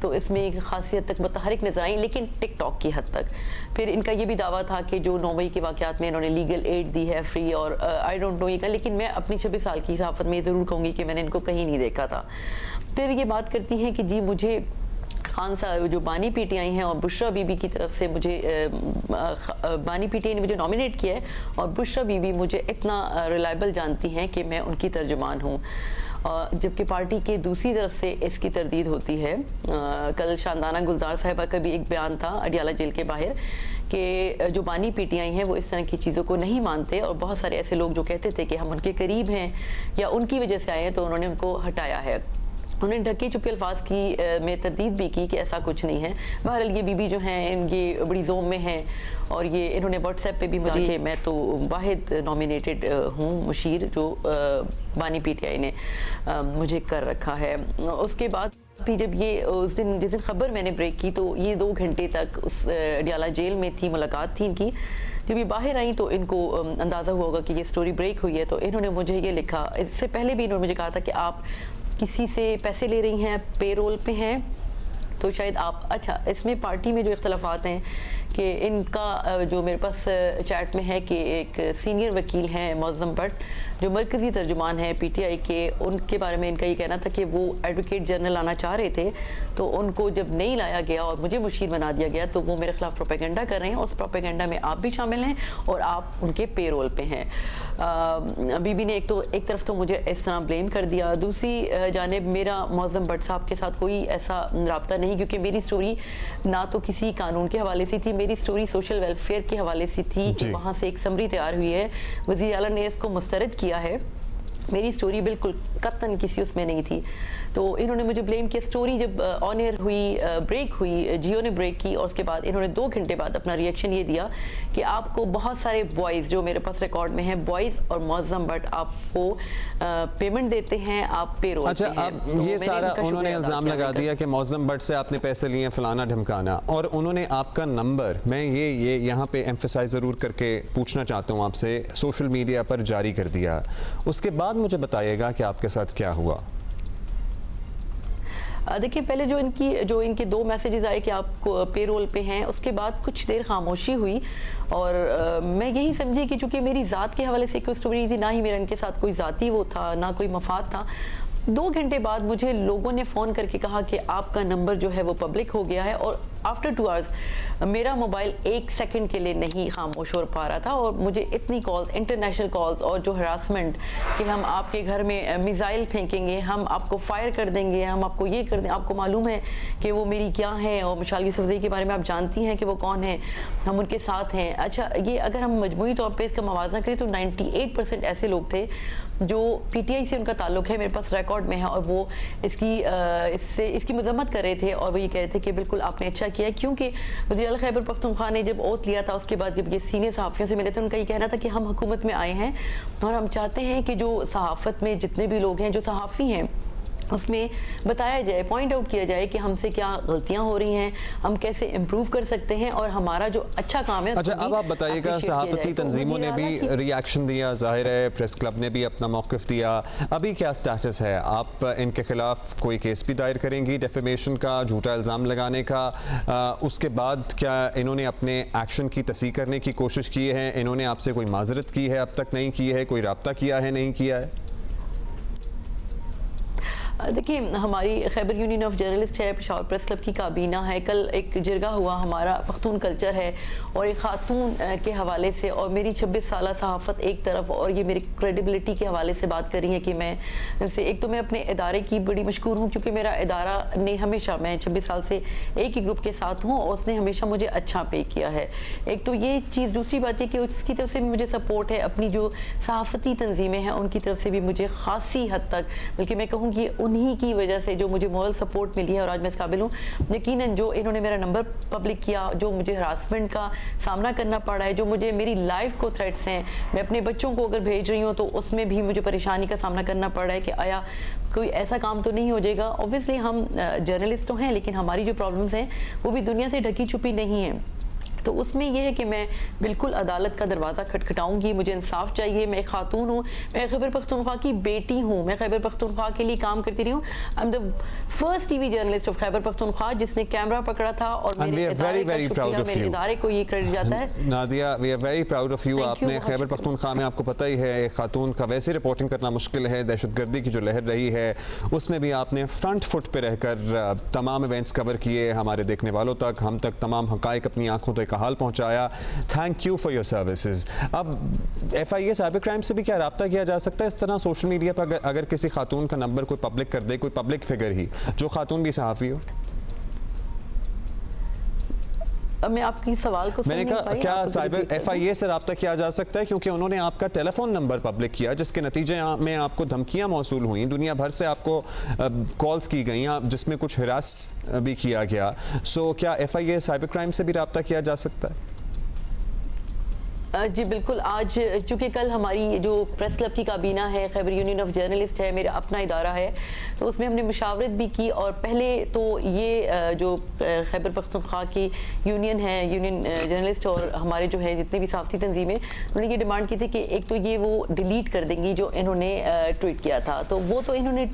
तो इसमें एक खासी हद तक मुतहरिक नज़र आई, लेकिन टिकटॉक की हद तक। फिर इनका ये भी दावा था कि जो 9 मई के वाक़यात में इन्होंने लीगल एड दी है फ्री, और आई डोंट नो ये का, लेकिन मैं अपनी 26 साल की सहाफ़त में ज़रूर कहूँगी कि मैंने इनको कहीं नहीं देखा था। फिर ये बात करती हैं कि जी मुझे खान साहब जो बानी पीटीआई हैं और बुशरा बीबी की तरफ से मुझे बानी पीटीआई ने मुझे नॉमिनेट किया है, और बुशरा बीबी मुझे इतना रिलायबल जानती हैं कि मैं उनकी तर्जुमान हूँ। जबकि पार्टी के दूसरी तरफ से इसकी तरदीद होती है। कल शानदाना गुलजार साहिबा का भी एक बयान था अडियाला जेल के बाहर कि जो बानी पीटीआई हैं वो इस तरह की चीज़ों को नहीं मानते, और बहुत सारे ऐसे लोग जो कहते थे कि हम उनके करीब हैं या उनकी वजह से आए हैं, तो उन्होंने उनको हटाया है। उन्होंने ढके छुपे अल्फाज की में तरदीद भी की कि ऐसा कुछ नहीं है। बहरहाल ये बीबी जो हैं इनकी बड़ी जोम में हैं, और ये इन्होंने व्हाट्सएप पे भी मुझे, मैं तो वाहिद नॉमिनेटेड हूँ मुशीर जो बानी पीटीआई ने मुझे कर रखा है। उसके बाद भी जब ये जिस दिन खबर मैंने ब्रेक की, तो ये 2 घंटे तक उस अडियाला जेल में थी, मुलाकात थी इनकी। जब ये बाहर आई तो इनको अंदाज़ा हुआ होगा कि ये स्टोरी ब्रेक हुई है, तो इन्होंने मुझे ये लिखा। इससे पहले भी इन्होंने मुझे कहा था कि आप किसी से पैसे ले रही हैं, पेरोल पे हैं, तो शायद आप, अच्छा इसमें पार्टी में जो इख्तलाफात हैं कि इनका जो मेरे पास चैट में है कि एक सीनियर वकील हैं मौज़म भट्ट जो मरकज़ी तर्जुमान है PTI के, उनके बारे में इनका ये कहना था कि वो एडवोकेट जनरल आना चाह रहे थे, तो उनको जब नहीं लाया गया और मुझे मुशीर बना दिया गया तो वो मेरे खिलाफ प्रोपेगेंडा कर रहे हैं। उस प्रोपेगेंडा में आप भी शामिल हैं और आप उनके पेरोल पे हैं। बीबी ने एक तरफ तो मुझे इस तरह ब्लेम कर दिया, दूसरी जानिब मेरा मौज़म भट्ट साहब के साथ कोई ऐसा राब्ता नहीं, क्योंकि मेरी स्टोरी ना तो किसी कानून के हवाले से थी, मेरी स्टोरी सोशल वेलफेयर के हवाले से थी कि वहाँ से एक समरी तैयार हुई है, वज़ीर आला ने इसको मुस्तरद किया है। मेरी स्टोरी बिल्कुल कतन किसी उसमें नहीं थी। तो इन्होंने मुझे ब्लेम किया। स्टोरी जब ऑन एयर हुई, ब्रेक हुई, जियो ने ब्रेक की और उसके बाद इन्होंने 2 घंटे बाद अपना रिएक्शन ये दिया कि आपको बहुत सारे बॉयज़ जो मेरे पास रिकॉर्ड में हैं, बॉयज़ और मौज़म भट्ट आपको पेमेंट देते हैं, आप पेरोल अच्छा, पे हैं। अब तो ये मैंने सारा इनका उन्होंने शुक्रिया अदा इल्ज़ाम किया लगा लेकर। दिया कि मौज़म भट्ट से आपने पैसे लिए फलाना ढमकाना, और उन्होंने आपका नंबर, मैं ये यहाँ पे एम्फसाइज ज़रूर करके पूछना चाहता हूँ आपसे, सोशल मीडिया पर जारी कर दिया। उसके बाद मुझे बताइएगा कि आपके साथ क्या हुआ। देखिए, पहले जो इनके 2 मैसेजेस आए कि आप पेरोल पे हैं, उसके बाद कुछ देर खामोशी हुई और मैं यही समझी कि चूंकि मेरी ज़ात के हवाले से कोई स्टोरी नहीं थी, ना ही मेरा इनके साथ कोई ज़ाती वो था, ना कोई मफाद था। 2 घंटे बाद मुझे लोगों ने फ़ोन करके कहा कि आपका नंबर जो है वो पब्लिक हो गया है, और आफ्टर 2 आवर्स मेरा मोबाइल 1 सेकंड के लिए नहीं खामोश हो पा रहा था। और मुझे इतनी कॉल्स, इंटरनेशनल कॉल्स, और जो हरासमेंट कि हम आपके घर में मिसाइल फेंकेंगे, हम आपको फायर कर देंगे, हम आपको ये कर दें। आपको मालूम है कि वो मेरी क्या है, और मिसाल यूसुफजई के बारे में आप जानती हैं कि वो कौन है, हम उनके साथ हैं। अच्छा, ये अगर हम मजमूई तौर पर इसका मवाजना करें तो 98% ऐसे लोग थे जो PTI से उनका ताल्लुक है, मेरे पास रिकॉर्ड में है, और वो इसकी मजम्मत कर रहे थे, और वो ये कह रहे थे कि बिल्कुल आपने अच्छा किया है। क्योंकि वज़ीर आला खैबर पख्तूनख्वा ने जब ओथ लिया था, उसके बाद जब ये सीनियर सहाफ़ियों से मिले थे, उनका ये कहना था कि हम हुकूमत में आए हैं और हम चाहते हैं कि जो सहाफ़त में जितने भी लोग हैं, जो सहाफ़ी हैं, उसमें बताया जाए, पॉइंट आउट किया जाए कि हमसे क्या गलतियां हो रही हैं, हम कैसे इम्प्रूव कर सकते हैं, और हमारा जो अच्छा काम है। अच्छा, अब आप बताइएगा, सहाफ़ती तंजीमों ने भी रिएक्शन दिया, जाहिर है प्रेस क्लब ने भी अपना मौक़िफ़ दिया, अभी क्या स्टेटस है? आप इनके खिलाफ कोई केस भी दायर करेंगी डेफेमेशन का, झूठा इल्ज़ाम लगाने का? उसके बाद क्या इन्होंने अपने एक्शन की तस्दीक़ करने की कोशिश की है? इन्होंने आपसे कोई माज़रत की है? अब तक नहीं की है? कोई रब्ता किया है, नहीं किया है? देखिए, हमारी खैबर यूनियन ऑफ जर्नलिस्ट है, पेशावर प्रेस क्लब की काबीना है, कल एक जिरगा हुआ, हमारा पख्तून कल्चर है, और एक खातून के हवाले से, और मेरी 26 साल सहाफ़त एक तरफ, और ये मेरी क्रेडिबिलिटी के हवाले से बात कर रही है कि मैं इनसे, एक तो मैं अपने इदारे की बड़ी मशकूर हूँ, क्योंकि मेरा इदारा ने हमेशा, मैं 26 साल से एक ही ग्रुप के साथ हूँ, और उसने हमेशा मुझे अच्छा पे किया है। एक तो ये चीज़, दूसरी बात है कि उसकी तरफ से भी मुझे सपोर्ट है, अपनी जो सहाफ़ती तंजीमें हैं उनकी तरफ से भी मुझे खासी हद तक, बल्कि मैं कहूँ कि उन्हीं की वजह से जो मुझे मॉरल सपोर्ट मिली है, और आज मैं इस काबिल हूँ। यकीनन जो इन्होंने मेरा नंबर पब्लिक किया, जो मुझे हरासमेंट का सामना करना पड़ा है, जो मुझे मेरी लाइफ को थ्रेट्स हैं, मैं अपने बच्चों को अगर भेज रही हूँ तो उसमें भी मुझे परेशानी का सामना करना पड़ रहा है कि आया कोई ऐसा काम तो नहीं हो जाएगा। ऑब्वियसली हम जर्नलिस्ट तो हैं, लेकिन हमारी जो प्रॉब्लम्स हैं वो भी दुनिया से ढकी छुपी नहीं है। तो उसमें यह है कि मैं बिल्कुल अदालत का दरवाज़ा खटखटाऊंगी, मुझे इंसाफ चाहिए। मैं एक खातून हूँ, मैं खैबर पख्तूनख्वा की बेटी हूँ, मैं खैबर पख्तूनख्वा के लिए काम करती रही हूँ। I am the first TV journalist of Khyber Pakhtunkhwa जिसने कैमरा पकड़ा था, और मेरे इदारे को ये क्रेडिट जाता है। Nadia, we are very proud of you. आपने खैबर पख्तूनख्वा में, आपको पता ही है, एक खातून का वैसे रिपोर्टिंग करना मुश्किल है, दहशतगर्दी की जो लहर रही है उसमें भी आपने फ्रंट फुट पे रहकर तमाम इवेंट्स कवर किए, हमारे देखने वालों तक, हम तक तमाम हक़ाइक़ अपनी आंखों तक हाल पहुंचाया। Thank you for your services. अब FIA साइबर क्राइम से भी क्या रब्ता किया जा सकता है इस तरह सोशल मीडिया पर, अगर किसी खातून का नंबर कोई पब्लिक कर दे, कोई पब्लिक फिगर ही, जो खातून भी सहाफ़ी हो? मैं आपकी सवाल को मैंने कहा, क्या साइबर FIA से रब्ता किया जा सकता है, क्योंकि उन्होंने आपका टेलीफोन नंबर पब्लिक किया, जिसके नतीजे में आपको धमकियां मौसूल हुई, दुनिया भर से आपको कॉल्स की गई, जिसमें कुछ हिरास भी किया गया। सो क्या FIA साइबर क्राइम से भी रब्ता किया जा सकता है? जी बिल्कुल। आज चूँकि कल हमारी जो प्रेस क्लब की काबीना है, खैबर यूनियन ऑफ जर्नलिस्ट है, मेरा अपना इदारा है, तो उसमें हमने मुशावरत भी की। और पहले तो ये जो खैबर पख्तूनख्वा की यूनियन है, यूनियन जर्नलिस्ट, और हमारे जो है जितनी भी सहाफ़ती तंजीमें, उन्होंने ये डिमांड की थी कि एक तो ये वो डिलीट कर देंगी जो इन्होंने ट्वीट किया था, तो वो तो इन्होंने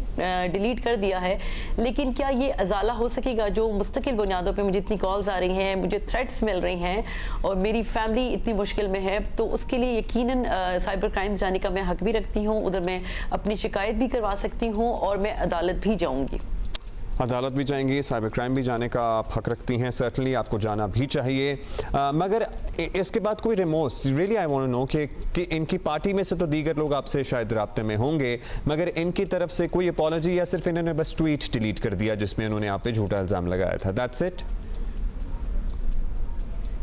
डिलीट कर दिया है, लेकिन क्या ये अजाला हो सकेगा? जो मुस्तकिल बुनियादों पर मुझे इतनी कॉल्स आ रही हैं, मुझे थ्रेट्स मिल रही हैं, और मेरी फैमिली इतनी मुश्किल में है, है तो उसके लिए यकीनन साइबर क्राइम्स जाने का मैं हक भी रखती हूँ, उधर मैं अपनी शिकायत भी करवा सकती हूँ और मैं अदालत भी जाऊँगी। अदालत भी जाएंगी, साइबर क्राइम भी जाने का आप हक रखती हैं, सर्टनली आपको जाना भी चाहिए। मगर इसके बाद कोई remorse, really I want to know कि इनकी पार्टी में से तो दीगर लोग आपसे शायद राब्ते में होंगे, मगर इनकी तरफ से कोई अपॉलॉजी या सिर्फ इन्होंने बस ट्वीट डिलीट कर दिया जिसमें उन्होंने आप पे झूठा इल्ज़ाम लगाया था, दैट्स इट?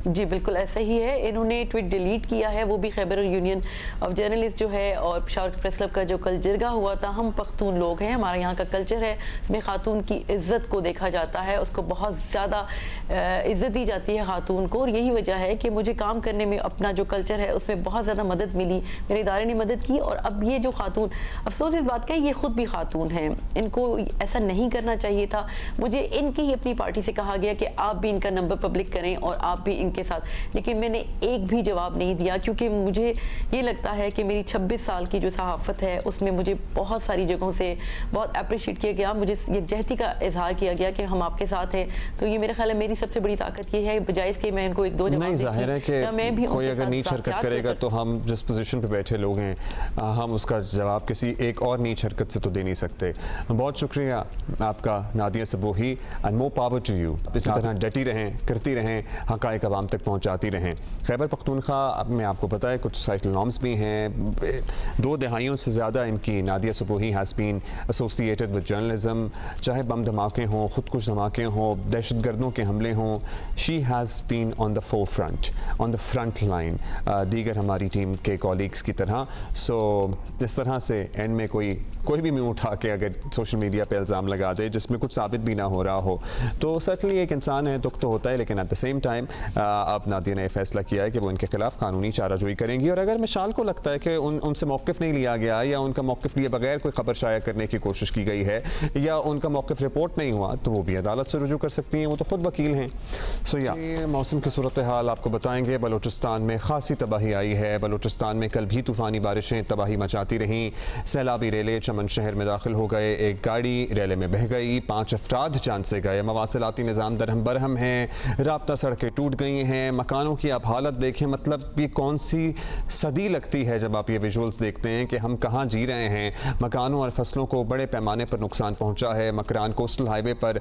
जी बिल्कुल ऐसा ही है, इन्होंने ट्वीट डिलीट किया है, वो भी खैबर यूनियन ऑफ जर्नलिस्ट जो है और पेशावर प्रेस क्लब का जो कल जिरगा हुआ था। हम पख्तून लोग हैं, हमारा यहाँ का कल्चर है इसमें खातून की इज़्ज़त को देखा जाता है, उसको बहुत ज़्यादा इज़्ज़त दी जाती है खातून को, और यही वजह है कि मुझे काम करने में अपना जो कल्चर है उसमें बहुत ज़्यादा मदद मिली, मेरे इदारे ने मदद की। और अब ये जो खातून, अफसोस इस बात का है ये ख़ुद भी खातून हैं, इनको ऐसा नहीं करना चाहिए था। मुझे इनकी ही अपनी पार्टी से कहा गया कि आप भी इनका नंबर पब्लिक करें और आप भी के साथ, लेकिन मैंने एक भी जवाब नहीं दिया क्योंकि मुझे ये लगता है कि मेरी 26 साल की जो सहाफ़त है उसमें मुझे बहुत सारी जगहों से बहुत अप्रिशिएट किया गया, मुझे यकजहती का इजहार किया गया कि हम आपके साथ हैं। तो ये मेरे ख्याल है मेरी सबसे बड़ी ताकत ये है, बजाय इसके मैं इनको एक दो जवाब नहीं, जाहिर है कि मैं भी कोई अगर नीच हरकत करेगा तो हम जिस पोजीशन पे बैठे लोग हैं हम उसका जवाब किसी एक और नीच हरकत से तो दे नहीं सकते। बहुत शुक्रिया आपका Nadia Sabuhi, and more power to you. इसी तरह डटी रहें, करती रहें, हक़ाइक़ अवाम तक पहुँचाती रहें। खैबर पख्तूनख्वा में आपको पता है कुछ सोसाइटल नॉर्म्स भी हैं, 2 दहाइयों से ज़्यादा इनकी Nadia Sabuhi has been associated with journalism, चाहे बम धमाके हों, खुदकुश धमाके हों, दहशतगर्दों के हमले हों, she has been on the forefront, on the front line दीगर हमारी टीम के कॉलीग्स की तरह। सो इस तरह से एंड में कोई भी मुँह उठा के अगर सोशल मीडिया पे इल्ज़ाम लगा दे जिसमें कुछ साबित भी ना हो रहा हो तो सर्टनली एक इंसान है, दुख तो होता है, लेकिन एट द सेम टाइम अब नादिया ने फैसला किया है कि वो इनके खिलाफ कानूनी चाराजोई करेंगी। और अगर मिशाल को लगता है कि उनसे मौक़िफ़ नहीं लिया गया या उनका मौक़िफ़ लिए बगैर कोई खबर शाया करने की कोशिश की गई है या उनका मौक़िफ़ रिपोर्ट नहीं हुआ तो वो भी अदालत से रुजू कर सकती हैं, वो तो खुद वकील हैं। सो या मौसम की सूरत हाल आपको बताएंगे। बलूचिस्तान में खासी तबाही आई है, बलूचिस्तान में कल भी तूफ़ानी बारिशें तबाही मचाती रहीं, सैलाबी रेले चमन शहर में दाखिल हो गए, एक गाड़ी रेले में बह गई, 5 अफराद जान से गए, मवासिलाती निज़ाम दरहम बरहम है, राब्ता सड़कें टूट गई हैं, मकानों की आप हालत देखें, मतलब ये कौन सी सदी लगती है जब आप ये विजुअल्स देखते हैं कि हम कहाँ जी रहे हैं। मकानों और फसलों को बड़े पैमाने पर नुकसान पहुँचा है। मकरान कोस्टल हाईवे पर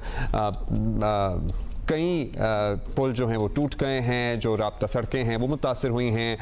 कई पुल जो हैं वो टूट गए हैं, जो राब्ता सड़कें हैं वो मुतासर हुई हैं।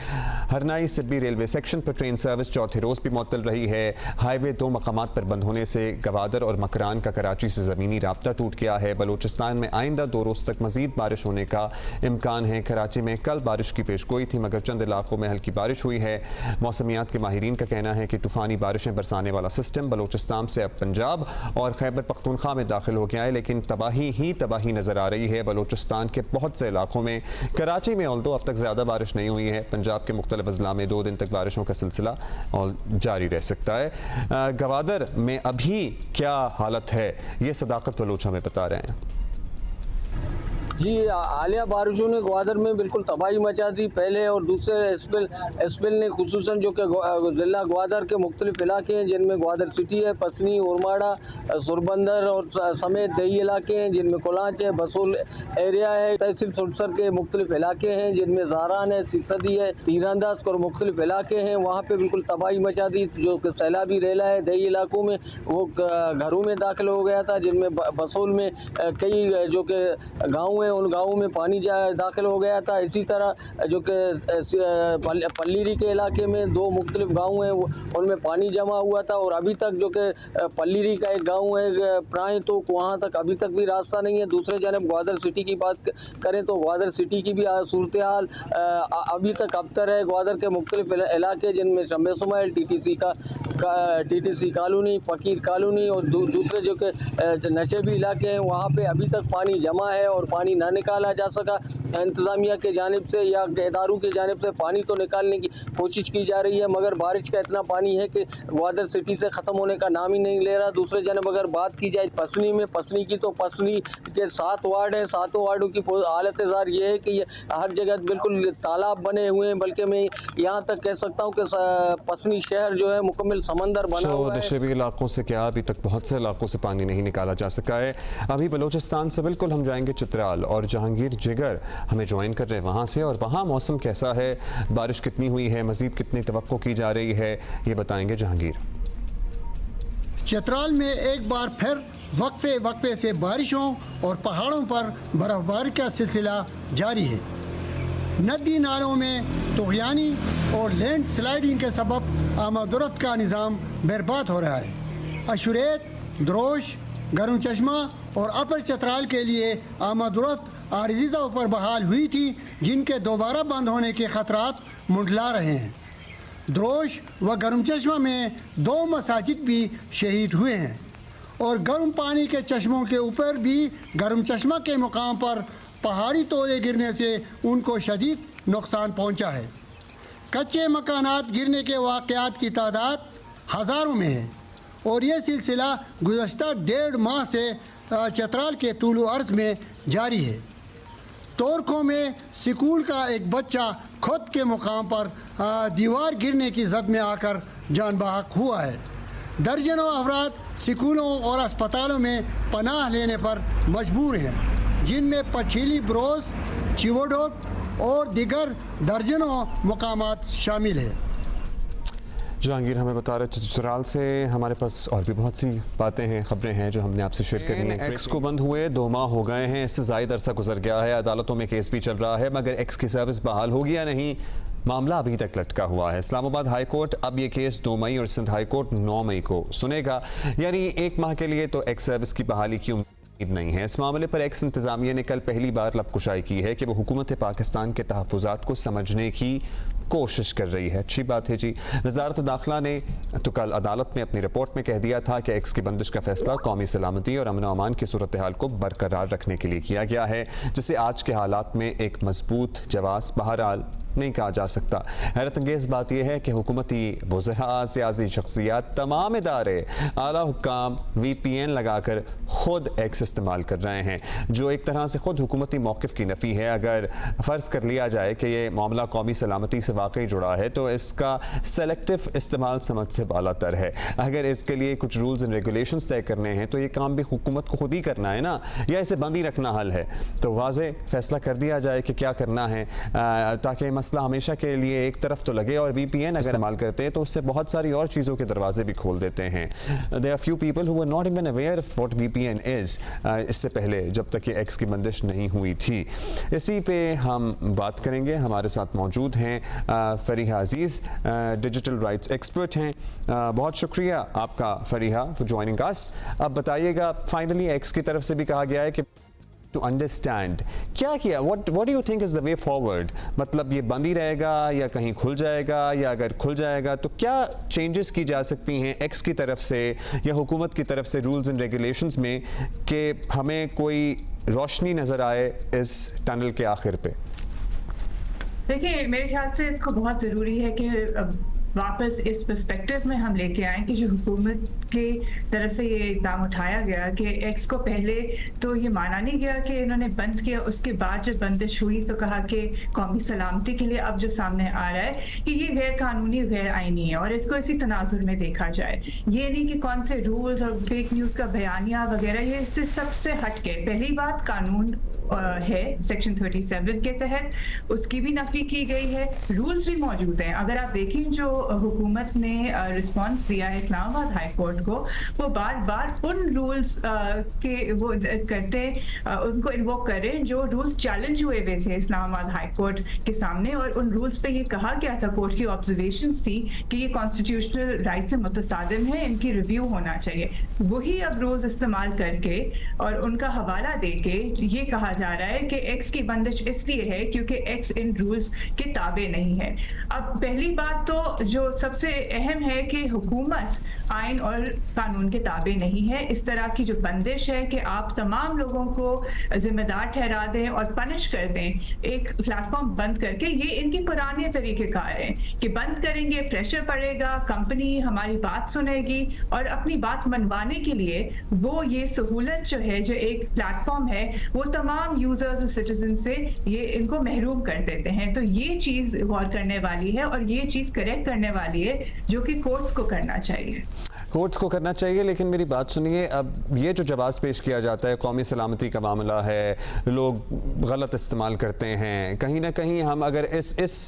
हरनाई सिब्बी रेलवे सेक्शन पर ट्रेन सर्विस चौथे रोज़ भी मुअत्तल रही है। हाईवे 2 मकामात पर बंद होने से गवादर और मकरान का कराची से ज़मीनी राब्ता टूट गया है। बलूचिस्तान में आइंदा 2 रोज़ तक मज़ीद बारिश होने का इम्कान है। कराची में कल बारिश की पेशगोई थी मगर चंद इलाकों में हल्की बारिश हुई है। मौसमियात के माहिरीन का कहना है कि तूफ़ानी बारिशें बरसाने वाला सिस्टम बलूचिस्तान से अब पंजाब और खैबर पख्तूनख्वा में दाखिल हो गया है, लेकिन तबाही ही तबाही नज़र आ रही है बलूचिस्तान के बहुत से इलाकों में। कराची में ऑल्दो अब तक ज़्यादा बारिश नहीं हुई है। पंजाब के मुख्तलिफ अजला में 2 दिन तक बारिशों का सिलसिला और जारी रह सकता है। गवादर में अभी क्या हालत है ये सदाकत बलूच हमें बता रहे हैं। जी, हालिया बारिशों ने ग्वादर में बिल्कुल तबाही मचा दी। पहले और दूसरे स्पेल ने खुसूसन जो कि ज़िला ग्वादर के मुख्तलिफ इलाके हैं जिनमें ग्वादर सिटी है, पसनी, उरमाड़ा, सुरबंदर और समेत दही इलाके हैं जिनमें कोलांच है, बसूल एरिया है, तहसील सुरसर के मुख्तलिफ इलाके हैं जिनमें ज़ारान है, सिसदी है, तीरंदाज और मुख्तलिफ इलाके हैं। वहाँ पर बिल्कुल तबाही मचा दी। जो कि सैलाबी रेला है दही इलाकों में वो घरों में दाखिल हो गया था, जिनमें बसूल में कई जो कि गाँव उन गाँवों में पानी दाखिल हो गया था। इसी तरह जो कि पल्लीरी के इलाके में 2 मुख्तलिफ गाँव हैं उनमें पानी जमा हुआ था। और अभी तक जो कि पल्लीरी का एक गाँव है प्राय तो वहाँ तक अभी तक भी रास्ता नहीं है। दूसरे जानब ग्वादर सिटी की बात करें तो ग्वादर सिटी की भी सूरत हाल अभी तक अबतर है। ग्वादर के मुख्तलिफ इलाके जिनमें शम्बे सुमैल, TTC कॉलोनी, फ़कीर कॉलोनी और दूसरे जो कि नशेबी इलाके हैं वहाँ पे अभी तक पानी जमा है और पानी ना निकाला जा सका। इंतज़ामिया के जानिब से या इदारों की जानिब से पानी तो निकालने की कोशिश की जा रही है मगर बारिश का इतना पानी है कि ग्वादर सिटी से ख़त्म होने का नाम ही नहीं ले रहा। दूसरे जानब अगर बात की जाए पसनी की तो पसनी के 7 वार्ड हैं। 7 वार्डों की हालत ज़ार ये है कि हर जगह बिल्कुल तालाब बने हुए हैं, बल्कि मैं यहाँ तक कह सकता हूँ कि पसनी शहर जो है मुकम्मल समंदर बना हुआ है। नशेबी इलाकों से क्या अभी तक बहुत से इलाकों से पानी नहीं निकाला जा सका है। अभी बलूचिस्तान से बिल्कुल हम जाएंगे चित्राल और जहांगीर जिगर हमें ज्वाइन कर रहे हैं वहाँ से, और वहाँ मौसम कैसा है, बारिश कितनी हुई है, मज़ीद कितनी तवक्को की जा रही है, ये बताएंगे जहांगीर। चतराल में एक बार फिर वक्फे वक्फे से बारिशों और पहाड़ों पर बर्फबारी का सिलसिला जारी है। नदी नालों में तुग़यानी और लैंड स्लाइडिंग के सबब आमदोरफ्त का निज़ाम बर्बाद हो रहा है। अशुरेत, द्रोश, गरम चश्मा और अपर चतराल के लिए आमदोरफ्त आरिज़ी तौर पर बहाल हुई थी, जिनके दोबारा बंद होने के ख़तरात मुंडला रहे हैं। द्रोश व गरम चश्मा में 2 मसाजिद भी शहीद हुए हैं और गर्म पानी के चश्मों के ऊपर भी गरम चश्मा के मुकाम पर पहाड़ी तोड़े गिरने से उनको शदीद नुकसान पहुंचा है। कच्चे मकानात गिरने के वाक़यात की तादाद हज़ारों में है और ये सिलसिला गुज़श्ता 1.5 माह से चतराल के तूल अर्ज़ में जारी है। तोरखों में स्कूल का एक बच्चा खुद के मुकाम पर दीवार गिरने की जद में आकर जान बहक हुआ है। दर्जनों अफराद स्कूलों और अस्पतालों में पनाह लेने पर मजबूर हैं, जिनमें पछीली ब्रोज, चिवोडोक और दिगर दर्जनों मकामात शामिल है। जहांगीर हमें बता रहे थे चतराल से। हमारे पास और भी बहुत सी बातें हैं, खबरें हैं जो हमने आपसे शेयर करनी है। एक्स को बंद हुए 2 माह हो गए हैं, इससे ज़ायद अरसा गुजर गया है, अदालतों में केस भी चल रहा है, मगर एक्स की सर्विस बहाल होगी या नहीं, मामला अभी तक लटका हुआ है। इस्लामाबाद हाई कोर्ट अब ये केस 2 मई और सिंध हाई कोर्ट 9 मई को सुनेगा, यानी 1 माह के लिए तो एक्स सर्विस की बहाली की उम्मीद नहीं है। इस मामले पर एक्स इंतजामिया ने कल पहली बार लबकुशाई की है कि वो हुकूमत पाकिस्तान के तहफ़्फ़ुज़ात को समझने की कोशिश कर रही है। अच्छी बात है जी। वज़ारत दाखिला ने तो कल अदालत में अपनी रिपोर्ट में कह दिया था कि एक्स की बंदिश का फैसला कौमी सलामती और अमन अमान की सूरत हाल को बरकरार रखने के लिए किया गया है, जिसे आज के हालात में एक मजबूत जवाब बहरहाल नहीं कहा जा सकता। हैरत अंगेज़ बात यह है कि हुकूमती वज़रा, सियासी शख्सियात, तमाम इदारे, आला हुक्काम VPN लगाकर ख़ुद एक्स इस्तेमाल कर रहे हैं, जो एक तरह से ख़ुद हुकूमती मौक़िफ़ की नफ़ी है। अगर फ़र्ज़ कर लिया जाए कि ये मामला कौमी सलामती से वाकई जुड़ा है तो इसका सेलेक्टिव इस्तेमाल समझ से बालातर है। अगर इसके लिए कुछ रूल्स एंड रेगुलेशंस तय करने हैं तो ये काम भी हुकूमत को खुद ही करना है ना, या इसे बंद ही रखना हल है। तो वाज़े फैसला कर दिया जाए कि क्या करना है, ताकि मसला हमेशा के लिए एक तरफ तो लगे। और VPN अगर इस्तेमाल करते हैं तो उससे बहुत सारी और चीज़ों के दरवाजे भी खोल देते हैं। There are few people who were not even aware of what VPN is, इससे पहले जब तक ये एक्स की बंदिश नहीं हुई थी। इसी पे हम बात करेंगे। हमारे साथ मौजूद हैं फरीहा अजीज़, डिजिटल राइट्स एक्सपर्ट हैं। बहुत शुक्रिया आपका फरीहा फॉर जॉइनिंग अस। अब बताइएगा, फाइनली एक्स की तरफ से भी कहा गया है कि टू अंडरस्टैंड क्या किया, what do you think is the way forward, मतलब ये बंद ही रहेगा या कहीं खुल जाएगा, या अगर खुल जाएगा तो क्या चेंजेस की जा सकती हैं एक्स की तरफ से या हुकूमत की तरफ से रूल्स एंड रेगुलेशंस में, कि हमें कोई रोशनी नज़र आए इस टनल के आखिर पे? देखिए, मेरे ख्याल से इसको बहुत ज़रूरी है कि वापस इस पर्सपेक्टिव में हम लेके आए कि जो हुकूमत की तरफ से ये इक़दाम उठाया गया कि एक्स को पहले तो ये माना नहीं गया कि इन्होंने बंद किया, उसके बाद जब बंदिश हुई तो कहा कि कौमी सलामती के लिए अब जो सामने आ रहा है कि ये गैर कानूनी, गैर आइनी है और इसको इसी तनाजुर में देखा जाए। ये नहीं कि कौन से रूल्स और फेक न्यूज़ का बयानिया वगैरह, ये इससे सबसे हट के पहली बात कानून है सेक्शन 37 के तहत उसकी भी नफी की गई है, रूल्स भी मौजूद हैं। अगर आप देखें जो हुकूमत ने रिस्पांस दिया है इस्लामाबाद हाई कोर्ट को, वो बार बार उन रूल्स के वो करते उनको इन्वोक कर रहे हैं जो रूल्स चैलेंज हुए हुए थे इस्लामाबाद हाई कोर्ट के सामने, और उन रूल्स पे ये कहा गया था, कोर्ट की ऑब्जर्वेशंस थी कि ये कॉन्स्टिट्यूशनल राइट से मुतसादिम है, इनकी रिव्यू होना चाहिए। वही अब रोज इस्तेमाल करके और उनका हवाला दे के ये कहा जा रहा है कि एक्स की बंदिश इसलिए है क्योंकि एक्स इन रूल्स के ताबे नहीं है। अब पहली बात तो जो सबसे अहम है कि हुकूमत आइन और कानून के ताबे नहीं है। इस तरह की जो बंदिश है कि आप तमाम लोगों को जिम्मेदार ठहरा दें और पनिश कर दें एक प्लेटफॉर्म बंद करके, ये इनके पुराने तरीक़ेकार हैं कि बंद करेंगे, प्रेशर पड़ेगा, कंपनी हमारी बात सुनेगी और अपनी बात मनवाने के लिए वो ये सहूलत जो है, जो एक प्लेटफॉर्म है, वो तमाम यूजर्स और सिटीजन से ये इनको महरूम कर देते हैं। तो ये चीज़ गौर करने वाली है और ये चीज़ करेक्ट करने वाली है जो कि कोर्ट्स को करना चाहिए। कोर्ट्स को करना चाहिए, लेकिन मेरी बात सुनिए, अब ये जो जवाब पेश किया जाता है, कौमी सलामती का मामला है, लोग गलत इस्तेमाल करते हैं, कहीं ना कहीं हम अगर इस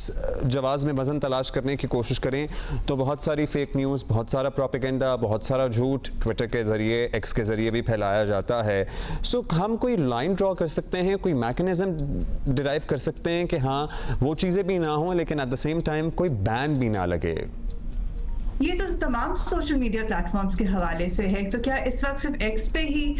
जवाब में वज़न तलाश करने की कोशिश करें तो बहुत सारी फेक न्यूज़, बहुत सारा प्रोपेगेंडा, बहुत सारा झूठ ट्विटर के ज़रिए, एक्स के ज़रिए भी फैलाया जाता है। सो हम कोई लाइन ड्रॉ कर सकते हैं, कोई मैकेनिज़्म डिराइव कर सकते हैं कि हाँ वो चीज़ें भी ना हों लेकिन एट द सेम टाइम कोई बैन भी ना लगे? ये तो तमाम सोशल मीडिया प्लेटफॉर्म्स के हवाले से है। तो क्या इस वक्त सिर्फ एक्स पे ही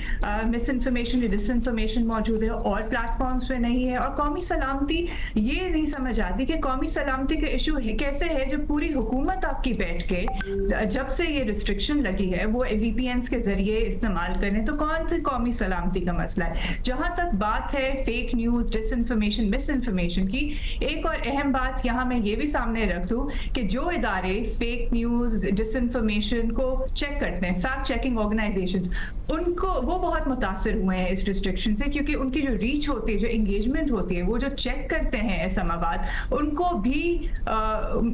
मिस इन्फॉर्मेशन या डिस इन्फॉर्मेशन मौजूद है और प्लेटफॉर्म्स पे नहीं है? और कौमी सलामती, ये नहीं समझ आती कि कौमी सलामती का इशू कैसे है जब पूरी हुकूमत आपकी बैठ के, जब से ये रिस्ट्रिक्शन लगी है वो VPNs के जरिए इस्तेमाल करें, तो कौन सी कौमी सलामती का मसला है? जहां तक बात है fake news, disinformation, misinformation की, एक और अहम बात यहाँ मैं ये भी सामने रख दूं कि जो इदारे फेक न्यूज, डिसइंफॉर्मेशन को चेक करते हैं, फैक्ट चेकिंग ऑर्गेनाइजेशंस, उनको वो बहुत मुतासिर हुए हैं इस रिस्ट्रिक्शन से, क्योंकि उनकी जो रीच होती है, जो एंगेजमेंट होती है, वो जो चेक करते हैं ऐसा मवाद, उनको भी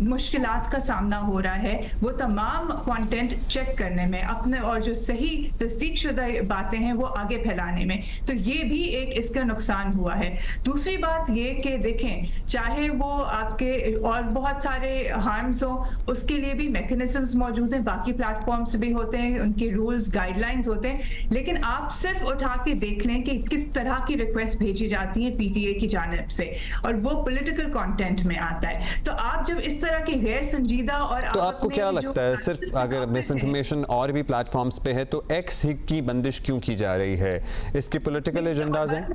मुश्किलात का सामना हो रहा है वो तमाम कंटेंट चेक करने में, अपने और जो सही तस्दीक शुदा बातें हैं वो आगे फैलाने में। तो ये भी एक इसका नुकसान हुआ है। दूसरी बात ये कि देखें, चाहे वो आपके और बहुत सारे हार्म्स हो, उसके लिए भी मैकेनिज्म्स मौजूद हैं, बाकी प्लेटफॉर्म्स भी होते हैं, उनके रूल्स, गाइडलाइंस होते हैं, लेकिन आप सिर्फ उठा के देख लें कि किस तरह की रिक्वेस्ट भेजी जाती है PTA की जानिब से, और वो पॉलिटिकल कंटेंट में आता है। तो आप जब इस तरह की गैर संजीदा और तो आपको क्या लगता है, सिर्फ अगर मिस इन्फॉर्मेशन और भी प्लेटफॉर्म्स पे है तो एक्स की बंदिश क्यों की जा रही है? इसके पॉलिटिकल एजेंडाज हैं?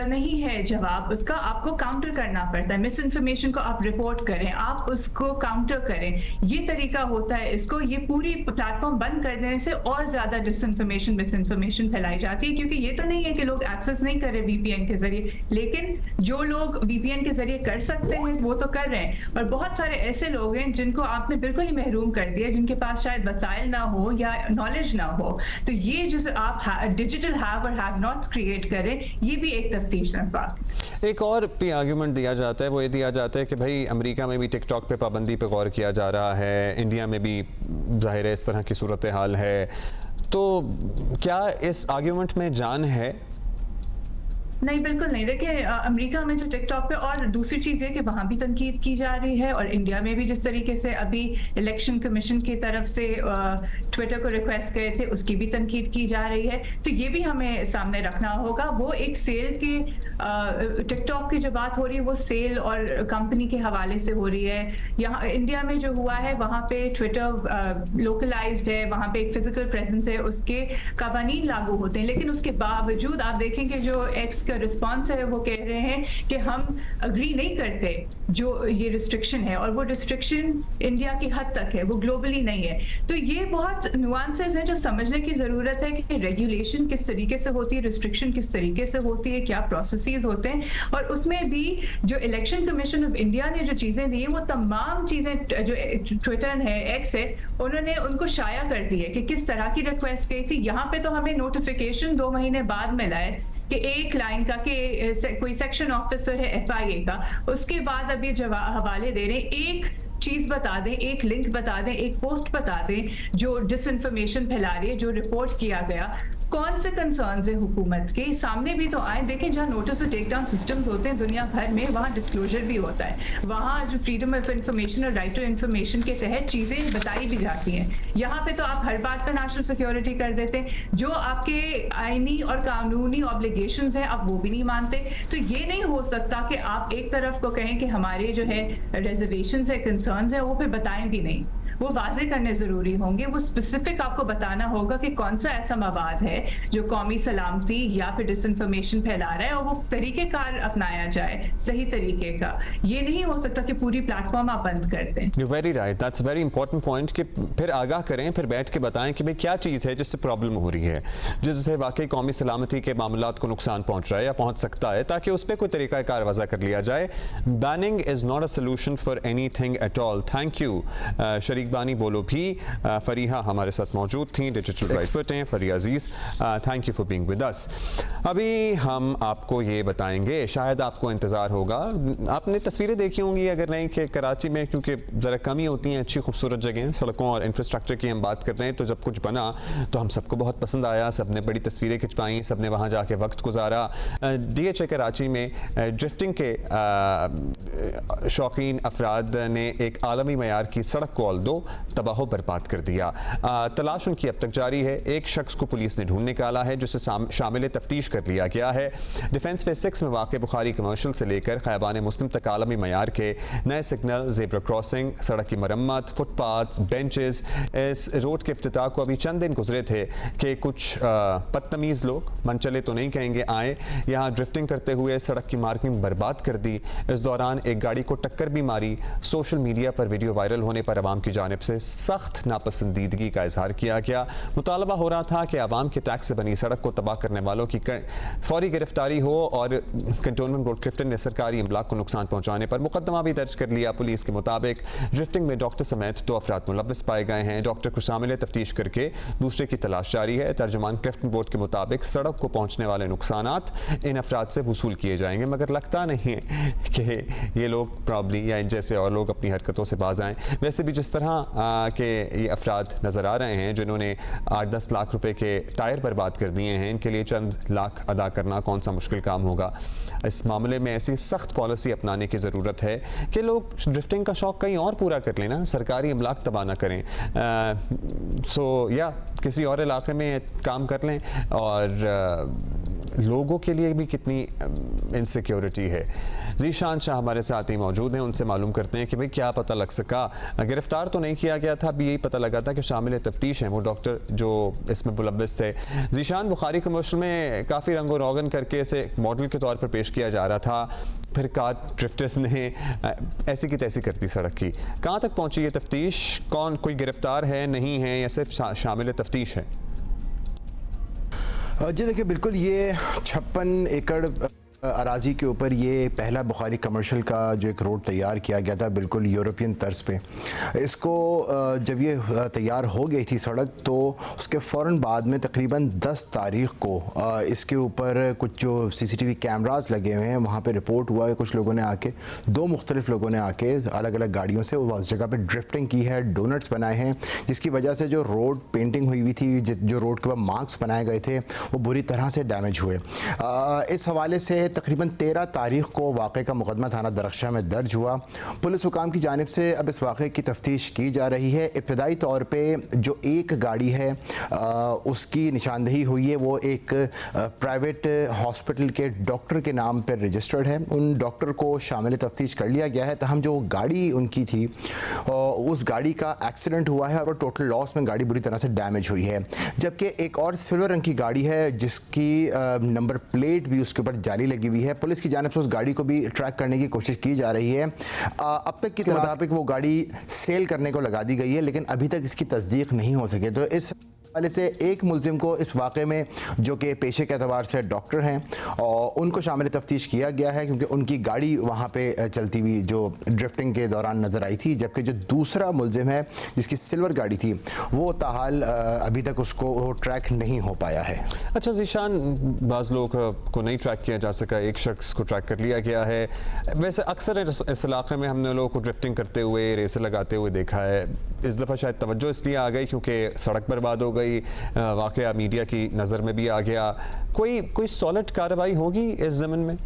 नहीं है जवाब उसका, आपको काउंटर करना पड़ता है। मिस इन्फॉर्मेशन को आप रिपोर्ट करें, आप उसको काउंटर करें, ये तरीका होता है इसको। ये पूरी प्लेटफॉर्म बंद कर देने से और ज्यादा डिसइंफॉर्मेशन, मिस इन्फॉर्मेशन फैलाई जाती है, क्योंकि ये तो नहीं है कि लोग एक्सेस नहीं कर रहे VPN के जरिए, लेकिन जो लोग VPN के जरिए कर सकते हैं वो तो कर रहे हैं। और बहुत सारे ऐसे लोग हैं जिनको आपने बिल्कुल ही महरूम कर दिया, जिनके पास शायद वसाइल ना हो या नॉलेज ना हो। तो ये जो आप डिजिटल हैव और हैव नॉट्स क्रिएट करें, ये भी एक तफ्तीशनाक बात। एक और भी आर्ग्यूमेंट दिया जाता है, वो ये दिया जाता है कि भाई अमेरिका में भी टिकटॉक पे पाबंदी पे गौर किया जा रहा है, इंडिया में भी जाहिर है इस तरह की सूरत हाल है, तो क्या इस आर्ग्यूमेंट में जान है? नहीं, बिल्कुल नहीं। देखिए, अमेरिका में जो टिकटॉक पे, और दूसरी चीज़ है कि वहाँ भी तनकीद की जा रही है, और इंडिया में भी जिस तरीके से अभी इलेक्शन कमीशन की तरफ से ट्विटर को रिक्वेस्ट गए थे, उसकी भी तनकीद की जा रही है। तो ये भी हमें सामने रखना होगा। वो एक सेल की, टिकटॉक की जो बात हो रही है वो सेल और कंपनी के हवाले से हो रही है। यहाँ इंडिया में जो हुआ है वहाँ पे ट्विटर लोकलाइज्ड है, वहाँ पे एक फिजिकल प्रेजेंस है, उसके कवानीन लागू होते हैं, लेकिन उसके बावजूद आप देखेंगे जो एक्स का रिस्पांस है वो कह रहे हैं कि हम अग्री नहीं करते जो ये रिस्ट्रिक्शन है, और वो रिस्ट्रिक्शन इंडिया की हद तक है, वो ग्लोबली नहीं है। तो ये बहुत नुआंसेस हैं जो समझने की ज़रूरत है कि रेगुलेशन किस तरीके से होती है, रिस्ट्रिक्शन किस तरीके से होती है, क्या प्रोसेसेस होते हैं। और उसमें भी जो इलेक्शन कमीशन ऑफ इंडिया ने जो चीज़ें दी हैं, वो तमाम चीज़ें जो ट्विटर है, एक्स है, उन्होंने उनको शाया कर दी है कि किस तरह की रिक्वेस्ट गई थी। यहाँ पे तो हमें नोटिफिकेशन 2 महीने बाद मिला है कि एक लाइन का कि कोई सेक्शन ऑफिसर है FIA का, उसके बाद अब ये हवाले दे रहे हैं, एक चीज बता दें, एक लिंक बता दें, एक पोस्ट बता दें जो डिसइंफॉर्मेशन फैला रही है, जो रिपोर्ट किया गया। कौन से कंसर्न्स है हुकूमत के सामने भी तो आए। देखें, जहाँ नोटिस और टेक डाउन सिस्टम्स होते हैं दुनिया भर में, वहाँ डिस्क्लोजर भी होता है, वहाँ जो फ्रीडम ऑफ इंफॉर्मेशन और राइट टू इंफॉर्मेशन के तहत चीज़ें बताई भी जाती हैं। यहाँ पे तो आप हर बात पे नेशनल सिक्योरिटी कर देते हैं, जो आपके आईनी और कानूनी ऑब्लिगेशंस हैं आप वो भी नहीं मानते। तो ये नहीं हो सकता कि आप एक तरफ को कहें कि हमारे जो है रिजर्वेशंस है, कंसर्न्स है, वो फिर बताएं भी नहीं। वो वाजे करने ज़रूरी होंगे, वो स्पेसिफिक आपको बताना होगा कि कौन सा ऐसा मवाद है जो कौमी सलामती या फिर डिसइंफॉर्मेशन फैला रहा है, और वो तरीक़ेकार अपनाया जाए सही तरीके का। ये नहीं हो सकता कि पूरी प्लेटफॉर्म आप बंद कर दें। You very right, that's very important point कि फिर आगाह करें, फिर बैठ के बताएं कि भाई क्या चीज़ है जिससे प्रॉब्लम हो रही है, जिससे वाकई कौमी सलामती के मामलात को नुकसान पहुँच रहा है या पहुँच सकता है, ताकि उस पर कोई तरीक़ाकार वज़ा कर लिया जाए। Banning is not a solution for any thing at all. Thank you शरीक तारिक बानी बोलो भी, फरीहा हमारे साथ मौजूद थी, डिजिटल एक्सपर्ट हैं Fariha Aziz, thank you for being with us. अभी हम आपको ये बताएंगे, शायद आपको इंतज़ार होगा, आपने तस्वीरें देखी होंगी अगर नहीं, कि कराची में क्योंकि ज़रा कम ही होती हैं अच्छी खूबसूरत जगहें, सड़कों और इंफ्रास्ट्रक्चर की हम बात कर रहे हैं, तो जब कुछ बना तो हम सबको बहुत पसंद आया, सबने बड़ी तस्वीरें खिंचवाई, सबने वहाँ जाके वक्त गुजारा। DHA कराची में ड्रिफ्टिंग के शौकीन अफराद ने एक आलमी मयार की सड़क को ऑल्दो तबाह बर्बाद कर दिया। तलाश उनकी अब तक जारी है। एक शख्स को पुलिस ने ढूंढ निकाला है जिसे शामिल तफ्तीश कर लिया गया है। डिफेंस फेज 6 में वाक़ बुखारी कमर्शल से लेकर खैबान मुस्लिम तक आलमी मयार के नए सिग्नल, ज़ेब्रा क्रॉसिंग, सड़क की मरम्मत, फुटपाथ, बेंचेस, इस रोड के इफ्तिताह को अभी चंद दिन गुजरे थे कि कुछ बदतमीज़ लोग, मनचले तो नहीं कहेंगे, आए यहाँ ड्रिफ्टिंग करते हुए सड़क की मार्किंग बर्बाद कर दी। इस दौरान एक गाड़ी को टक्कर भी मारी। सोशल मीडिया पर वीडियो वायरल होने पर आवाम की जानिब से सख्त नापसंदीदगी का इजहार किया गया। मुतालबा हो रहा था कि आवाम के टैक्स से बनी सड़क को तबाह करने वालों की फौरी गिरफ्तारी हो, और कंटोनमेंट बोर्ड क्लिफ्टन ने सरकारी इमलाक को नुकसान पहुंचाने पर मुकदमा भी दर्ज कर लिया। पुलिस के मुताबिक ड्रिफ्टिंग में डॉक्टर समेत 2 अफराद मुलव्वस पाए गए हैं। डॉक्टर को शामिल तफ्तीश करके दूसरे की तलाश जारी है। तर्जुमान क्लिफ्टन बोर्ड के मुताबिक सड़क को पहुंचने वाले नुकसानात इन अफराद से वसूल किए जाएंगे, मगर लगता नहीं है कि ये लोग प्रॉब्ली या इन जैसे और लोग अपनी हरकतों से बाज आएँ। वैसे भी जिस तरह के ये अफराद नज़र आ रहे हैं जिन्होंने 8-10 लाख रुपए के टायर बर्बाद कर दिए हैं, इनके लिए चंद लाख अदा करना कौन सा मुश्किल काम होगा। इस मामले में ऐसी सख्त पॉलिसी अपनाने की ज़रूरत है कि लोग ड्रिफ्टिंग का शौक़ कहीं और पूरा कर लेना, सरकारी इमलाक तबाह ना करें। या किसी और इलाके में काम कर लें। और लोगों के लिए भी कितनी इनसिक्योरिटी है। ज़ीशान शाह हमारे साथ ही मौजूद हैं, उनसे मालूम करते हैं कि भाई क्या पता लग सका। गिरफ्तार तो नहीं किया गया था, अभी यही पता लगा था कि शामिल तफ्तीश हैं वो डॉक्टर जो इसमें मुलव्वस थे। ज़ीशान, बुखारी कमर्शियल में काफ़ी रंगो रोगन करके इसे मॉडल के तौर पर पेश किया जा रहा था, फिर कार ड्रिफ्टर्स ने ऐसी की तैसी कर दी सड़क की। कहाँ तक पहुँची ये तफ्तीश? कौन कोई गिरफ्तार है, नहीं है, या सिर्फ शामिल तफ्तीश है? जी देखिए, बिल्कुल ये 56 एकड़ अराज़ी के ऊपर ये पहला बुखारी कमर्शियल का जो एक रोड तैयार किया गया था, बिल्कुल यूरोपियन तर्ज पे। इसको जब ये तैयार हो गई थी सड़क, तो उसके फ़ौरन बाद में तकरीबन 10 तारीख़ को इसके ऊपर कुछ जो CCTV कैमरास लगे हुए हैं वहाँ पे रिपोर्ट हुआ है। कुछ लोगों ने आके, 2 मुख्तलिफ लोगों ने आके अलग अलग गाड़ियों से उस जगह पर ड्रिफ्टिंग की है, डोनट्स बनाए हैं, जिसकी वजह से जो रोड पेंटिंग हुई हुई थी, जो रोड के ऊपर मार्क्स बनाए गए थे, वो बुरी तरह से डैमेज हुए। इस हवाले से तकरीबन 13 तारीख़ को वाक़े का मुकदमा थाना दरख्शां में दर्ज हुआ। पुलिस हुकाम की जानिब से अब इस वाक़े की तफ्तीश की जा रही है। इब्तदाई तौर पे जो एक गाड़ी है उसकी निशानदही हुई है, वो एक प्राइवेट हॉस्पिटल के डॉक्टर के नाम पर रजिस्टर्ड है। उन डॉक्टर को शामिल तफ्तीश कर लिया गया है। तहम जो गाड़ी उनकी थी, उस गाड़ी का एक्सीडेंट हुआ है और टोटल लॉस में गाड़ी बुरी तरह से डैमेज हुई है। जबकि एक और सिल्वर रंग की गाड़ी है जिसकी नंबर प्लेट भी उसके ऊपर जाली लगी हुई है। पुलिस की जानिब से उस गाड़ी को भी ट्रैक करने की कोशिश की जा रही है। अब तक के मुताबिक वो गाड़ी सेल करने को लगा दी गई है, लेकिन अभी तक इसकी तस्दीक नहीं हो सके। तो इस वाले से एक मुलजिम को इस वाक़े में, जो कि पेशे के अतबार से डॉक्टर हैं, और उनको शामिल तफ्तीश किया गया है क्योंकि उनकी गाड़ी वहाँ पे चलती हुई जो ड्रिफ्टिंग के दौरान नज़र आई थी। जबकि जो दूसरा मुलजिम है जिसकी सिल्वर गाड़ी थी, वो ताहाल अभी तक उसको ट्रैक नहीं हो पाया है। अच्छा ज़ीशान, बाज़ लोगों को नहीं ट्रैक किया जा सका, एक शख्स को ट्रैक कर लिया गया है। वैसे अक्सर इस इलाके में हमने लोगों को ड्रिफ्टिंग करते हुए, रेसें लगाते हुए देखा है। इस दफ़ा शायद तवज्जो इसलिए आ गई क्योंकि सड़क बर्बाद हो गई, वाक़या मीडिया की नज़र में भी आ गया। कोई सॉलिड कार्रवाई होगी इस ज़मीन में?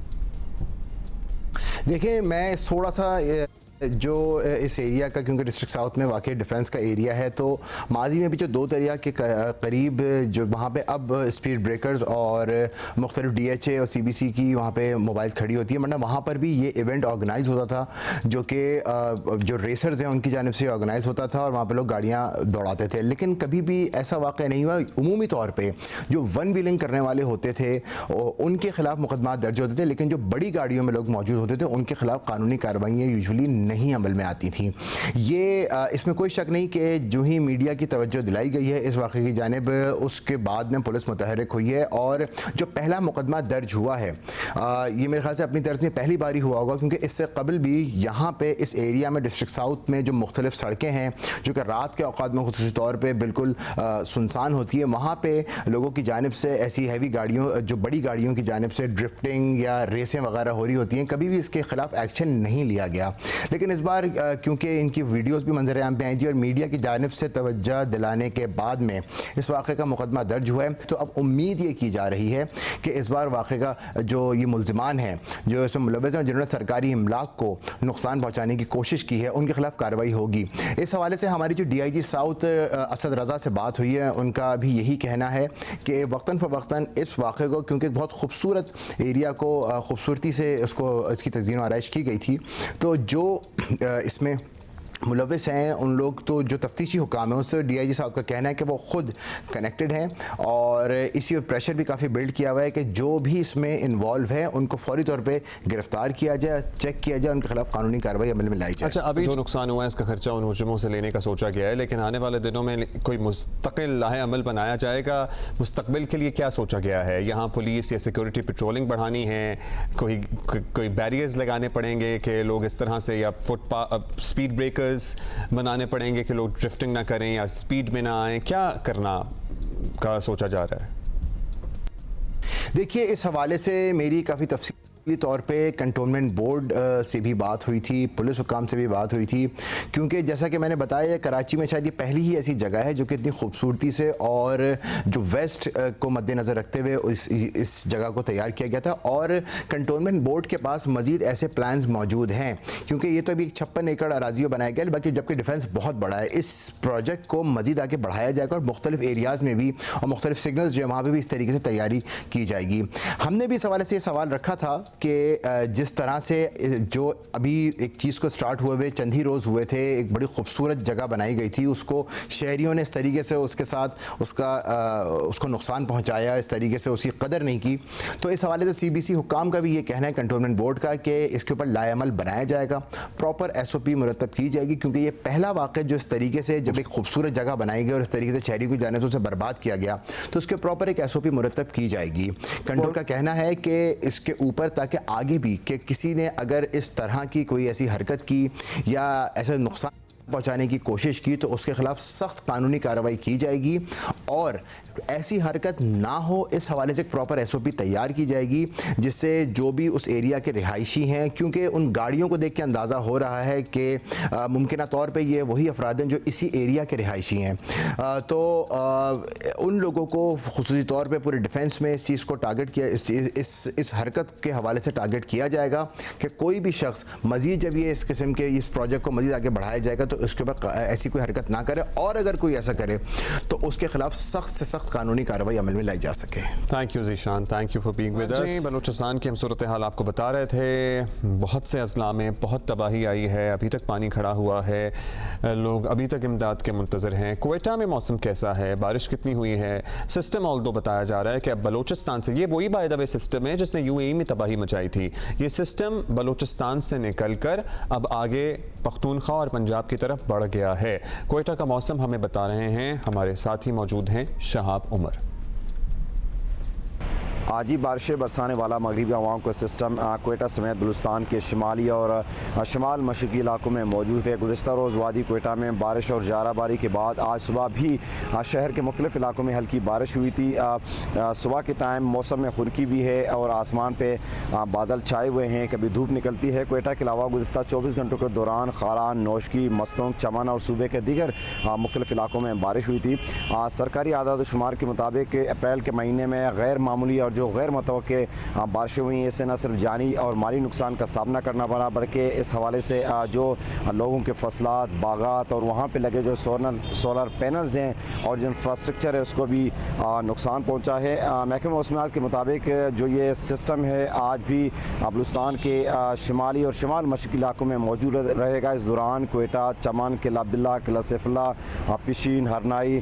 देखिए, मैं थोड़ा सा जो इस एरिया का, क्योंकि डिस्ट्रिक्ट साउथ में वाकई डिफेंस का एरिया है, तो माजी में भी जो 2 दरिया के करीब जो वहाँ पे अब स्पीड ब्रेकर्स और मुख्तलिफ DHA और CBC की वहाँ पे मोबाइल खड़ी होती है, वरना वहाँ पर भी ये इवेंट ऑर्गेनाइज होता था, जो कि जो रेसर्स हैं उनकी जानिब से ऑर्गेनाइज होता था और वहाँ पर लोग गाड़ियाँ दौड़ाते थे। लेकिन कभी भी ऐसा वाक़या नहीं हुआ। उमूमी तौर पर जो वन व्हीलिंग करने वाले होते थे उनके खिलाफ मुकदमा दर्ज होते थे, लेकिन जो बड़ी गाड़ियों में लोग मौजूद होते थे उनके खिलाफ कानूनी कार्रवाइयाँ यूजुअली नहीं अमल में आती थी। ये इसमें कोई शक नहीं कि जो ही मीडिया की तवज्जो दिलाई गई है इस वाक़े की जानिब, उसके बाद में पुलिस मुतहरिक हुई है और जो पहला मुकदमा दर्ज हुआ है ये मेरे ख्याल से अपनी तरफ में पहली बार ही हुआ होगा, क्योंकि इससे कबल भी यहाँ पे इस एरिया में डिस्ट्रिक्ट साउथ में जो मुख्तलिफ सड़कें हैं जो कि रात के औकात में खुसूसी तौर पर बिल्कुल सुनसान होती है, वहाँ पर लोगों की जानिब से ऐसी हैवी गाड़ियों, जो बड़ी गाड़ियों की जानिब से ड्रिफ्टिंग या रेसें वगैरह हो रही होती हैं, कभी भी इसके खिलाफ एक्शन नहीं लिया गया। लेकिन इस बार क्योंकि इनकी वीडियोस भी मंजर आम पे आई थी और मीडिया की जानिब से तवज्जो दिलाने के बाद में इस वाक़े का मुकदमा दर्ज हुआ है, तो अब उम्मीद ये की जा रही है कि इस बार वाक़े का जो ये मुल्ज़िमान हैं जो इसमें मुलव्वस हैं, जिन्होंने सरकारी इमलाक को नुकसान पहुँचाने की कोशिश की है, उनके खिलाफ कार्रवाई होगी। इस हवाले से हमारी जो DIG साउथ असद रज़ा से बात हुई है, उनका भी यही कहना है कि वक्तन फ़वक्तन इस वाक़े को, क्योंकि बहुत खूबसूरत एरिया को खूबसूरती से उसको इसकी तज़यीन और आराइश की गई थी, तो जो इसमें मुलव्वस हैं उन लोग, तो जो तफ्तीशी हुकाम हैं उससे DIG साहब का कहना है कि वो ख़ुद कनेक्टेड हैं और इसी प्रेशर भी काफ़ी बिल्ड किया हुआ है कि जो भी इसमें इन्वॉल्व है उनको फौरी तौर पे गिरफ़्तार किया जाए, चेक किया जाए, उनके खिलाफ कानूनी कार्रवाई अमल में लाई जाए। अच्छा, अभी जो नुकसान हुआ है इसका खर्चा उन मुजरिमों से लेने का सोचा गया है, लेकिन आने वाले दिनों में कोई मुस्तकिल लाहे अमल बनाया जाएगा? मुस्तकबिल के लिए क्या सोचा गया है? यहाँ पुलिस या सिक्योरिटी पेट्रोलिंग बढ़ानी है, कोई बैरियर्स लगाने पड़ेंगे कि लोग इस तरह से, या स्पीड ब्रेकर्स बनाने पड़ेंगे कि लोग ड्रिफ्टिंग ना करें या स्पीड में ना आए? क्या करना का सोचा जा रहा है? देखिए, इस हवाले से मेरी काफ़ी तफसीली तौर पे कंटोनमेंट बोर्ड से भी बात हुई थी, पुलिस हुकाम से भी बात हुई थी, क्योंकि जैसा कि मैंने बताया कराची में शायद ये पहली ही ऐसी जगह है जो कि इतनी खूबसूरती से और जो वेस्ट को मद्देनज़र रखते हुए इस जगह को तैयार किया गया था, और कंटोनमेंट बोर्ड के पास मज़ीद ऐसे प्लान्स मौजूद हैं, क्योंकि ये तो अभी 56 एकड़ अराजी बनाया गया, बाकी जबकि डिफेंस बहुत बड़ा है, इस प्रोजेक्ट को मज़ीद आगे बढ़ाया जाएगा और मुख्तलिफ एरियाज़ में भी और मुख्तलिफ सिग्नल्स जो है वहाँ पर भी इस तरीके से तैयारी की जाएगी। हमने भी इस हवाले से ये सवाल रखा था कि जिस तरह से जो अभी एक चीज़ को स्टार्ट हुए चंद ही रोज़ हुए थे, एक बड़ी खूबसूरत जगह बनाई गई थी, उसको शहरियों ने इस तरीके से उसके साथ उसको नुकसान पहुंचाया, इस तरीके से उसकी कदर नहीं की। तो इस हवाले से CBC हुकाम का भी ये कहना है, कंटोनमेंट बोर्ड का, कि इसके ऊपर लाएअमल बनाया जाएगा, प्रॉपर SOP मुरतब की जाएगी, क्योंकि ये पहला वाक़या जो इस तरीके से जब एक खूबसूरत जगह बनाई गई और इस तरीके से शहरी को जाने से उसे बर्बाद किया गया, तो उसके प्रॉपर एक SOP मुरतब की जाएगी। कंट्रोल का कहना है कि इसके ऊपर ताकि आगे भी कि किसी ने अगर इस तरह की कोई ऐसी हरकत की या ऐसा नुकसान पहुंचाने की कोशिश की तो उसके खिलाफ सख्त कानूनी कार्रवाई की जाएगी और ऐसी हरकत ना हो इस हवाले से एक प्रॉपर SOP तैयार की जाएगी, जिससे जो भी उस एरिया के रिहायशी हैं, क्योंकि उन गाड़ियों को देख के अंदाज़ा हो रहा है कि मुमकिन तौर पे ये वही अफराद हैं जो इसी एरिया के रिहायशी हैं, तो उन लोगों को खुसूसी तौर पे पूरे डिफेंस में इस चीज़ को टारगेट किया, इस हरकत के हवाले से टारगेट किया जाएगा कि कोई भी शख्स मज़ीद जब ये इस किस्म के इस प्रोजेक्ट को मज़ीद आगे बढ़ाया जाएगा तो उसके ऊपर ऐसी कोई हरकत ना करे, और अगर कोई ऐसा करे तो उसके खिलाफ सख्त से सख्त कानूनी कार्रवाई अमल में लाई जा सके। Thank you Zeeshan, thank you for being with अस। बलूचिस्तान की हम सूरत हाल आपको बता रहे थे, बहुत से अजला में बहुत तबाही आई है, अभी तक पानी खड़ा हुआ है, लोग अभी तक इमदाद के मुंतज़र हैं। क्वेटा में मौसम कैसा है, बारिश कितनी हुई है? सिस्टम ऑल्दो बताया जा रहा है कि अब बलूचिस्तान से, ये वही बाय द वे सिस्टम है जिसने UAE में तबाही मचाई थी, ये सिस्टम बलूचिस्तान से निकल कर अब आगे पख्तूनख्वा और पंजाब की तरफ बढ़ गया है। क्वेटा का मौसम हमें बता रहे हैं हमारे साथी मौजूद हैं शहाब उमर। आज ही बारिशें बरसाने वाला मगरबी हवाओं का सिस्टम क्वेटा समेत बलूचिस्तान के शुमाली और शुमाल मशरकी इलाकों में मौजूद है। गुज़िश्ता रोज़ वादी क्वेटा में बारिश और जाराबारी के बाद आज सुबह भी शहर के मुख्तलिफ इलाकों में हल्की बारिश हुई थी। सुबह के टाइम मौसम में खुनकी भी है और आसमान पे बादल छाए हुए हैं, कभी धूप निकलती है। क्वेटा के अलावा गुज़िश्ता 24 घंटों के दौरान खारान, नौशकी, मस्तोंग, चमन और सूबे के दीगर मुख्तलिफ इलाकों में बारिश हुई थी। सरकारी आदाद शुमार के मुताबिक अप्रैल के महीने में गैर मामूली और जो गैर मुतवक्के बारिशें हुई, इससे न सिर्फ जानी और माली नुकसान का सामना करना पड़ा, बल्कि इस हवाले से जो लोगों के फसलात, बागात और वहाँ पे लगे जो सोलर पैनल्स हैं और जो इंफ्रास्ट्रक्चर है उसको भी नुकसान पहुँचा है। महकमा मौसमियात के मुताबिक जो ये सिस्टम है आज भी बलूचिस्तान के शुमाली और शुमाल मशरकी इलाकों में मौजूद रहेगा। इस दौरान क्वेटा, चमन, किला अब्दुल्ला, किला सैफुल्ला, पिशीन, हरनाई,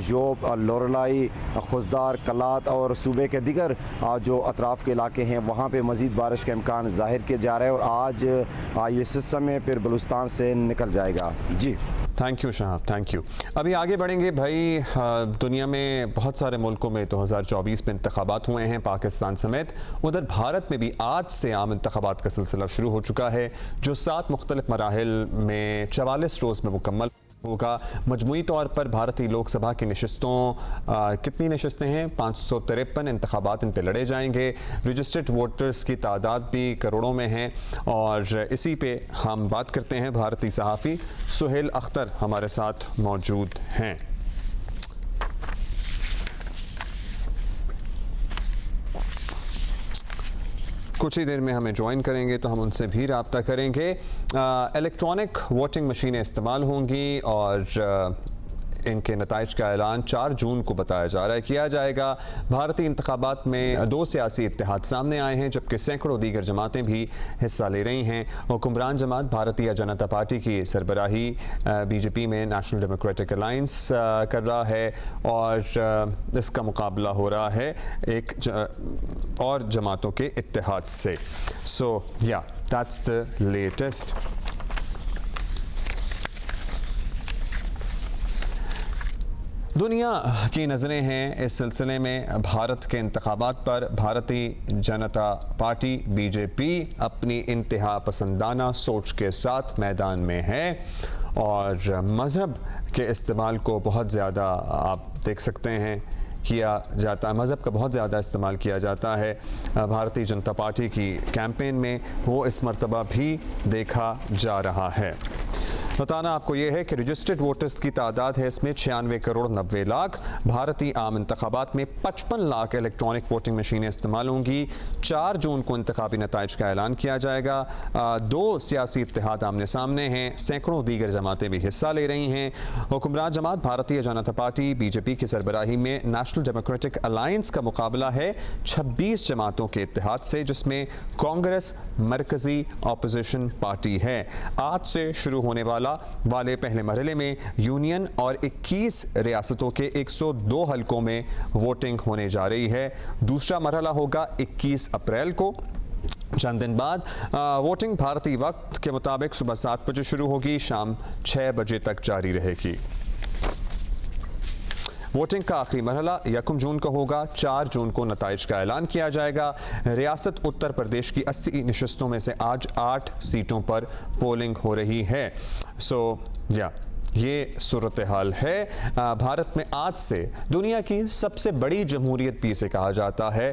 योब, लोरलाई, खुजदार, कलात और सूबे के दीगर और जो अतराफ़ के इलाके हैं वहाँ पे मज़ीद बारिश का इम्कान ज़ाहिर किया जा रहा है और आज ये सिस्टम में फिर बलूचिस्तान से निकल जाएगा। जी thank you Shahab, thank you. अभी आगे बढ़ेंगे भाई। दुनिया में बहुत सारे मुल्कों में 2024 में इंतखाबात हुए हैं, पाकिस्तान समेत। उधर भारत में भी आज से आम इंतखाबात का सिलसिला शुरू हो चुका है, जो 7 मुख्तलिफ मराहिल में 44 रोज़ में मुकम्मल होगा। मजमूई तौर पर भारतीय लोकसभा की नशस्तों कितनी नशस्तें हैं? 553 इंतखाबात इन पे लड़े जाएंगे। रजिस्टर्ड वोटर्स की तादाद भी करोड़ों में है और इसी पे हम बात करते हैं। भारतीय सहाफ़ी सुहेल अख्तर हमारे साथ मौजूद हैं। कुछ ही देर में हमें ज्वाइन करेंगे तो हम उनसे भी रब्ता करेंगे। इलेक्ट्रॉनिक वोटिंग मशीनें इस्तेमाल होंगी और इनके नताइज का ऐलान 4 जून को बताया जा रहा है किया जाएगा। भारतीय इंतखाबात में 2 सियासी इत्तेहाद सामने आए हैं, जबकि सैकड़ों दीगर जमातें भी हिस्सा ले रही हैं। हुक्मरान जमात भारतीय जनता पार्टी की सरबराही बीजेपी में नेशनल डेमोक्रेटिक अलायंस कर रहा है और इसका मुकाबला हो रहा है एक और जमातों के इत्तेहाद से। सो या दैट्स द लेटेस्ट। दुनिया की नज़रें हैं इस सिलसिले में भारत के इंतखाबात पर। भारतीय जनता पार्टी बीजेपी अपनी इंतहा पसंदाना सोच के साथ मैदान में है और मज़हब के इस्तेमाल को बहुत ज़्यादा आप देख सकते हैं किया जाता है। मज़हब का बहुत ज़्यादा इस्तेमाल किया जाता है भारतीय जनता पार्टी की कैंपेन में, वो इस मर्तबा भी देखा जा रहा है। बताना आपको ये है कि रजिस्टर्ड वोटर्स की तादाद है इसमें 96 करोड़ 90 लाख। भारतीय आम इंतखाबात में 55 लाख इलेक्ट्रॉनिक वोटिंग मशीनें इस्तेमाल होंगी। 4 जून को इंतखाबी नताइज का ऐलान किया जाएगा। 2 सियासी इत्तेहाद आमने सामने हैं, सैकड़ों दीगर जमातें भी हिस्सा ले रही हैं। हुक्मरान जमात भारतीय जनता पार्टी बीजेपी की सरबराही में नेशनल डेमोक्रेटिक अलायंस का मुकाबला है 26 जमातों के इत्तेहाद से, जिसमें कांग्रेस मरकजी अपोजिशन पार्टी है। आज से शुरू होने वाले पहले मरहले में यूनियन और 21 रियासतों के 102 हलकों में वोटिंग होने जा रही है। दूसरा मरहला होगा 21 अप्रैल को। चंद दिन बाद वोटिंग भारतीय वक्त के मुताबिक सुबह 7 बजे शुरू होगी, शाम 6 बजे तक जारी रहेगी। वोटिंग का आखिरी मरहला 1 जून को होगा। 4 जून को नताइज का ऐलान किया जाएगा। रियासत उत्तर प्रदेश की 80 नशस्तों में से आज 8 सीटों पर पोलिंग हो रही है। सो ये सूरत हाल है। भारत में आज से दुनिया की सबसे बड़ी जमहूरियत भी इसे कहा जाता है,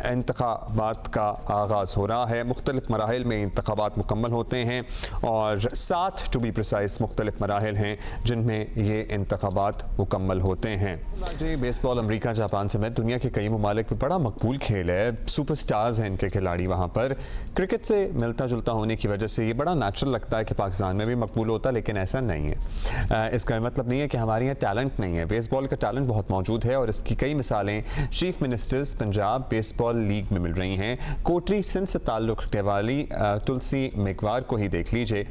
इंतखाबात का आगाज़ हो रहा है। मुख्तलिफ मराहिल में इंतखाबात मुकम्मल होते हैं और 7 टू बी प्रिसाइज मुख्तलिफ मराहिल हैं जिनमें ये इंतखाबात मुकम्मल होते हैं। जी बेसबॉल अमरीका जापान समेत दुनिया के कई ममालिक में बड़ा मकबूल खेल है। सुपर स्टार्स हैं इनके खिलाड़ी वहाँ पर। क्रिकेट से मिलता जुलता होने की वजह से ये बड़ा नेचुरल लगता है कि पाकिस्तान में भी मकबूल होता, लेकिन ऐसा नहीं है। इसका मतलब नहीं है कि हमारे यहाँ टैलेंट नहीं है। बेसबॉल का टैलेंट बहुत मौजूद है और इसकी कई मिसालें chief ministers Punjab baseball league में मिल रही हैं। कोटरी सिंध से ताल्लुक़ रखने वाली तुलसी मेघवार को ही देख लीजिए।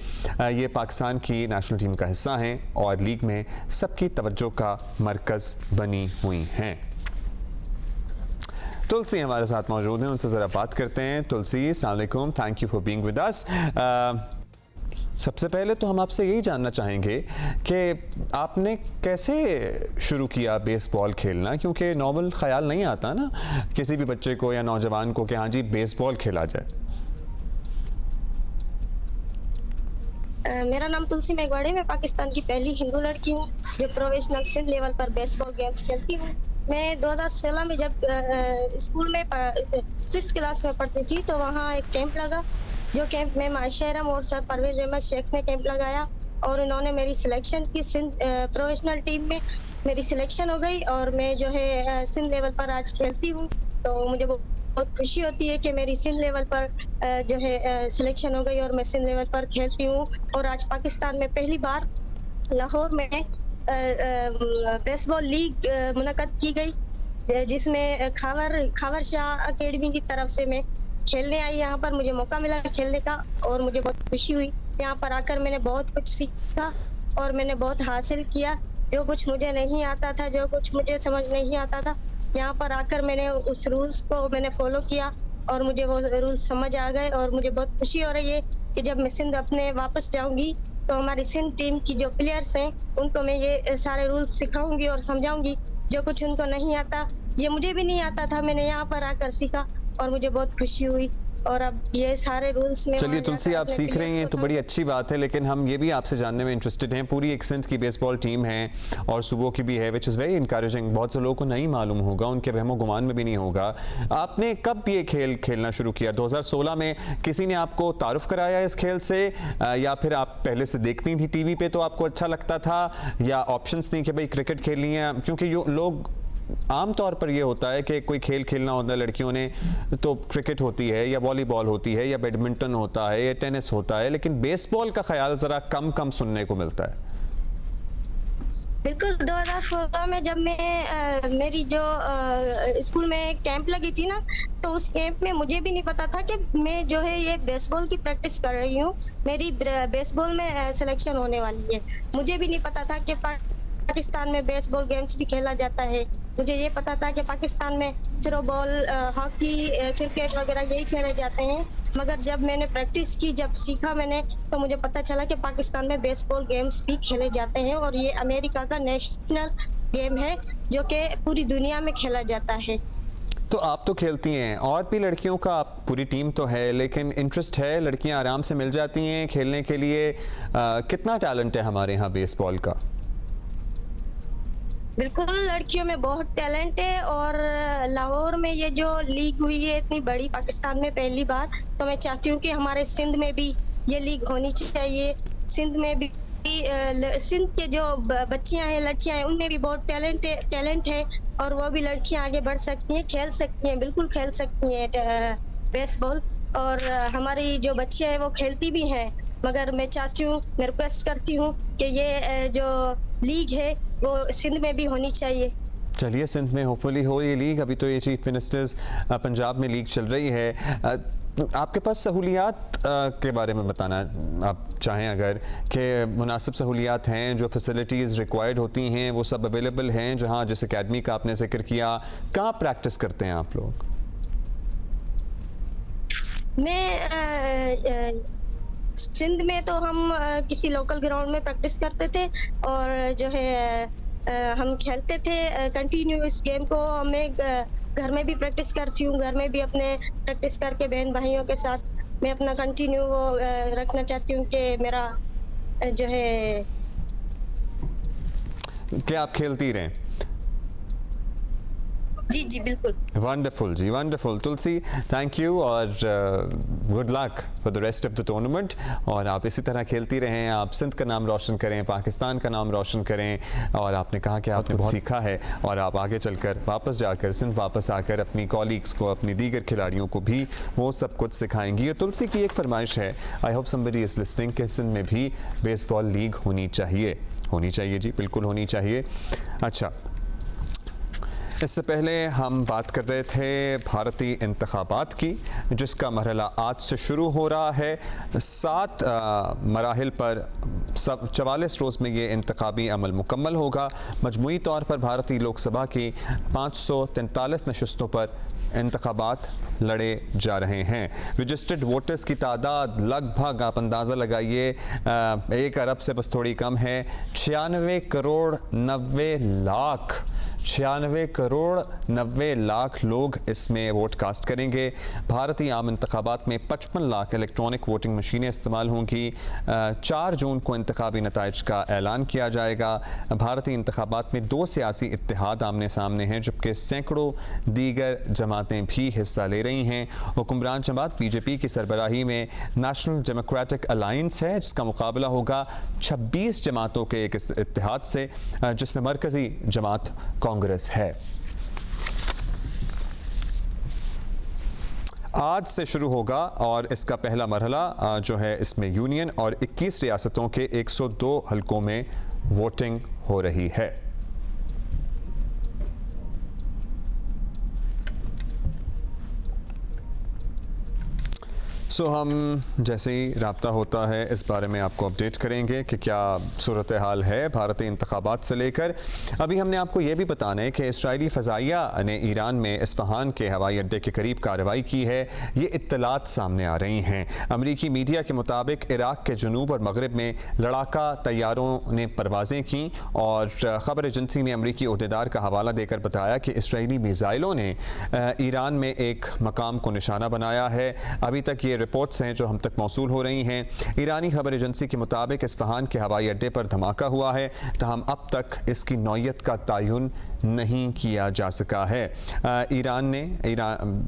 ये पाकिस्तान की नेशनल टीम का हिस्सा हैं और लीग में सबकी तवज्जो का मरकज़ बनी हुई हैं। तुलसी हमारे साथ मौजूद हैं, उनसे ज़रा बात करते हैं। तुलसी, अस्सलाम वालेकुम, thank you for being with अस। सबसे पहले तो हम आपसे यही जानना चाहेंगे कि आपने कैसे शुरू किया बेसबॉल खेलना, क्योंकि नॉर्मल ख्याल नहीं आता ना किसी भी बच्चे को या नौजवान को कि हाँ जी बेसबॉल खेला जाए। मेरा नाम तुलसी मेघवाड़ी, मैं पाकिस्तान की पहली हिंदू लड़की हूँ जो प्रोफेशनल सिंध लेवल पर बेसबॉल गेम्स खेलती हूँ। मैं 2016 में जब स्कूल में 6th क्लास में पढ़ती थी तो वहाँ एक कैंप लगा, जो कैंप में माशरम और सर परवेज अहमद शेख ने कैंप लगाया और उन्होंने मेरी सिलेक्शन की सिंध प्रोफेशनल टीम में मेरी सिलेक्शन हो गई और मैं जो है सिंध लेवल पर आज खेलती हूँ। तो मुझे बहुत खुशी होती है कि मेरी सिंध लेवल पर जो है सिलेक्शन हो गई और मैं सिंध लेवल पर खेलती हूँ। और आज पाकिस्तान में पहली बार लाहौर में बेसबॉल लीग मुनक़द की गई, जिसमें खावर शाह अकेडमी की तरफ से मैं खेलने आई। यहाँ पर मुझे मौका मिला खेलने का और मुझे बहुत खुशी हुई। यहाँ पर आकर मैंने बहुत कुछ सीखा और मैंने बहुत हासिल किया। जो कुछ मुझे नहीं आता था, जो कुछ मुझे समझ नहीं आता था, यहाँ पर आकर मैंने उस रूल्स को मैंने फॉलो किया और मुझे वो रूल्स समझ आ गए और मुझे बहुत खुशी हो रही है कि जब मैं सिंध अपने वापस जाऊंगी तो हमारी सिंध टीम की जो प्लेयर्स हैं उनको मैं ये सारे रूल्स सिखाऊंगी और समझाऊंगी। जो कुछ उनको नहीं आता, ये मुझे भी नहीं आता था, मैंने यहाँ पर आकर सीखा और मुझे बहुत खुशी हुई। और अब ये सारे रूल्स में चलिए तुलसी, आप सीख रही हैं तो बड़ी अच्छी बात है, लेकिन हम ये भी आपसे जानने में इंटरेस्टेड हैं। पूरी एक सिंध की बेसबॉल टीम है और सूबों की भी है, विच इज़ वेरी इंकरेजिंग। बहुत से लोगों को नहीं मालूम होगा, उनके वहमो गुमान में भी नहीं होगा। आपने कब ये खेल खेलना शुरू किया? 2016 में किसी ने आपको तारुफ कराया इस खेल से, या फिर आप पहले से देखती थी टीवी पे तो आपको अच्छा लगता था, या ऑप्शंस नहीं कि भाई क्रिकेट खेलनी है? क्योंकि लोग आम तौर पर ये होता है कि कोई खेल खेलना होता है लड़कियों ने तो क्रिकेट होती है या वॉलीबॉल होती है या बैडमिंटन होता है या टेनिस होता है, लेकिन बेसबॉल का ख्याल ज़रा कम सुनने को मिलता है। बिल्कुल 2016 में जब मैं मेरी जो स्कूल में कैंप लगी थी ना, तो उस कैंप में मुझे भी नहीं पता था कि मैं जो है ये बेसबॉल की प्रैक्टिस कर रही हूँ, मेरी बेसबॉल में सिलेक्शन होने वाली है। मुझे भी नहीं पता था कि पाकिस्तान में बेसबॉल गेम्स भी खेला जाता है। मुझे ये पता था कि पाकिस्तान में थ्रो बॉल, हॉकी, क्रिकेट वगैरह यही खेले जाते हैं, मगर जब मैंने प्रैक्टिस की, जब सीखा मैंने, तो मुझे पता चला कि पाकिस्तान में बेसबॉल गेम्स भी खेले जाते हैं और ये अमेरिका का नेशनल गेम है जो कि पूरी दुनिया में खेला जाता है। तो आप तो खेलती हैं, और भी लड़कियों का पूरी टीम तो है, लेकिन इंटरेस्ट है, लड़कियां आराम से मिल जाती हैं खेलने के लिए। कितना टैलेंट है हमारे यहाँ बेसबॉल का? बिल्कुल, लड़कियों में बहुत टैलेंट है और लाहौर में ये जो लीग हुई है इतनी बड़ी पाकिस्तान में पहली बार, तो मैं चाहती हूँ कि हमारे सिंध में भी ये लीग होनी चाहिए। सिंध में भी सिंध के जो बच्चियां हैं, लड़कियां हैं, उनमें भी बहुत टैलेंट है और वो भी लड़कियां आगे बढ़ सकती हैं, खेल सकती हैं, बिल्कुल खेल सकती हैं बेसबॉल। और हमारी जो बच्चियां हैं वो खेलती भी हैं, मगर मैं चाहती हूँ, मैं रिक्वेस्ट करती हूँ कि ये जो लीग है वो सिंध में भी होनी चाहिए। चलिए, सिंध में होपफुली हो ये लीग। अभी तो ये चीफ मिनिस्टर्स पंजाब में लीग चल रही है। आपके पास सहूलियात के बारे में बताना आप चाहें अगर, कि मुनासिब सहूलियात हैं, जो फैसिलिटीज़ रिक्वायर्ड होती हैं वो सब अवेलेबल हैं? जहाँ जिस एकेडमी का आपने जिक्र किया, कहाँ प्रैक्टिस करते हैं आप लोग? मैं सिंध में तो हम किसी लोकल ग्राउंड में प्रैक्टिस करते थे और जो है हम खेलते थे कंटिन्यू इस गेम को। मैं घर में भी प्रैक्टिस करती हूँ, घर में भी अपने प्रैक्टिस करके बहन भाइयों के साथ मैं अपना कंटिन्यू वो रखना चाहती हूँ कि मेरा जो है कि आप खेलती रहें। जी जी बिल्कुल। वंडरफुल जी, वंडरफुल। तुलसी, थैंक यू और good luck for the rest of the tournament. और आप इसी तरह खेलती रहें, आप सिंध का नाम रोशन करें, पाकिस्तान का नाम रोशन करें। और आपने कहा कि आपने बहुत सीखा है और आप आगे चलकर वापस जाकर सिंध वापस आकर अपनी कॉलीग्स को, अपनी दीगर खिलाड़ियों को भी वो सब कुछ सिखाएंगी। और तुलसी की एक फरमाइश है, I hope somebody is listening, कि सिंध में भी बेसबॉल लीग होनी चाहिए। होनी चाहिए जी, बिल्कुल होनी चाहिए। अच्छा, इससे पहले हम बात कर रहे थे भारतीय इंतखाबात की, जिसका मरहला आज से शुरू हो रहा है। 7 मराहिल पर 44 रोज़ में ये इंतखाबी अमल मुकम्मल होगा। मजमूई तौर पर भारतीय लोकसभा की 543 नशस्तों पर इंतखाबात लड़े जा रहे हैं। रजिस्टर्ड वोटर्स की तादाद लगभग, आप अंदाज़ा लगाइए, 1 अरब से बस थोड़ी कम है। 96 करोड़ 90 लाख 96 करोड़ 90 लाख लोग इसमें वोट कास्ट करेंगे। भारतीय आम इंतखाबात में 55 लाख इलेक्ट्रॉनिक वोटिंग मशीनें इस्तेमाल होंगी। 4 जून को इंतखाबी नताइज का ऐलान किया जाएगा। भारतीय इंतखाबात में 2 सियासी इत्तेहाद आमने सामने हैं, जबकि सैकड़ों दीगर जमातें भी हिस्सा ले रही हैं। हुक्मरान जमात बीजेपी की सरबराही में नेशनल डेमोक्रेटिक अलायंस है, जिसका मुकाबला होगा 26 जमातों के एक इत्तेहाद से, जिसमें मरकजी जमात कांग्रेस है। आज से शुरू होगा और इसका पहला मरहला जो है, इसमें यूनियन और 21 रियासतों के 102 हलकों में वोटिंग हो रही है। सो हम जैसे ही राब्ता होता है इस बारे में आपको अपडेट करेंगे कि क्या सूरत हाल है भारतीय इंतखाबात से लेकर। अभी हमने आपको ये भी बताना है कि इसराइली फ़ज़ाइया ने ईरान में इस्फहान के हवाई अड्डे के करीब कार्रवाई की है। ये इत्तलात सामने आ रही हैं। अमरीकी मीडिया के मुताबिक इराक़ के जनूब और मगरब में लड़ाका तैयारों ने परवाज़ें की और ख़बर एजेंसी ने अमरीकी ओहदेदार का हवाला देकर बताया कि इसराइली मिसाइलों ने ईरान में एक मकाम को निशाना बनाया है। अभी तक ये रिपोर्ट्स हैं जो हम तक मौसूल हो रही हैं। ईरानी खबर एजेंसी के मुताबिक इस्फहान के हवाई अड्डे पर धमाका हुआ है, तहम अब तक इसकी नौयत का तयन नहीं किया जा सका है। ईरान ने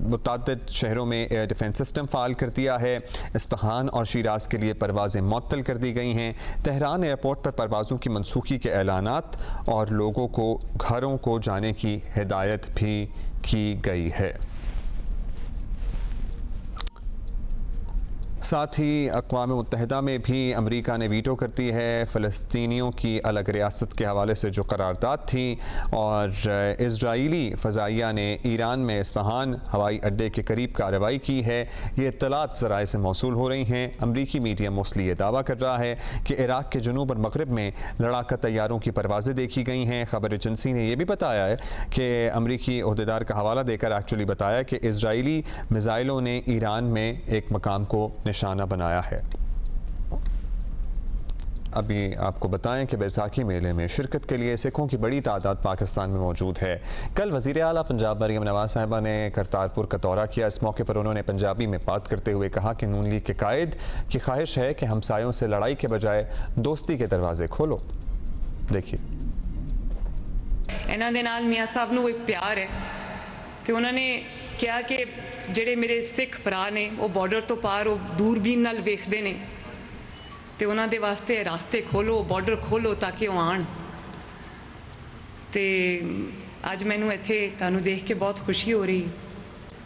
मुतअद्दिद शहरों में एयर डिफेंस सिस्टम फ़ाल कर दिया है। इस्फहान और शिराज के लिए परवाज़ें मुअत्तल कर दी गई हैं। तेहरान एयरपोर्ट पर परवाज़ों की मनसूखी के ऐलानात और लोगों को घरों को जाने की हिदायत भी की गई है। साथ ही अक़वाम मुत्तहिदा में भी अमरीका ने वीटो कर दी है फ़लस्तीनियों की अलग रियासत के हवाले से जो करारदाद थी, और इजराइली फ़ज़ाइया ने ईरान में इस्फहान हवाई अड्डे के करीब कार्रवाई की है। ये इत्तलात ज़राए से मौसूल हो रही हैं। अमरीकी मीडिया मोस्टली ये दावा कर रहा है कि इराक़ के जनूब और मगरब में लड़ाका तैयारों की परवाज़ें देखी गई हैं। ख़बर एजेंसी ने यह भी बताया है कि अमरीकी ओहदेदार का हवाला देकर एक्चुअली बताया कि इजराइली मिसाइलों ने ईरान में एक मकाम को निशाना बनाया है। अभी आपको बताएं कि बैसाखी मेले में शिरकत के लिए सिखों की बड़ी तादाद पाकिस्तान में मौजूद है। कल वज़ीर आला पंजाब मरियम नवाज़ साहिबा ने करतारपुर का दौरा किया। इस मौके पर उन्होंने पंजाबी में बात करते हुए कहा कि नून लीग के कायद की ख्वाहिश है कि हमसायों से लड़ाई के बजाय दोस्ती के दरवाजे खोलो। देखिए, इन्हां दे नाल मियाँ साहब नूं एक प्यार है तो उन्होंने क्या कि ਜਿਹੜੇ ਮੇਰੇ ਸਿੱਖ ਭਰਾ ਨੇ ਉਹ ਬਾਰਡਰ ਤੋਂ ਪਾਰ ਉਹ ਦੂਰਬੀਨ ਨਾਲ ਵੇਖਦੇ ਨੇ ਤੇ ਉਹਨਾਂ ਦੇ ਵਾਸਤੇ ਰਸਤੇ ਖੋਲੋ, ਬਾਰਡਰ ਖੋਲੋ ਤਾਂ ਕਿ ਉਹ ਆਣ। ਤੇ ਅੱਜ ਮੈਨੂੰ ਇੱਥੇ ਤੁਹਾਨੂੰ ਦੇਖ ਕੇ ਬਹੁਤ ਖੁਸ਼ੀ ਹੋ ਰਹੀ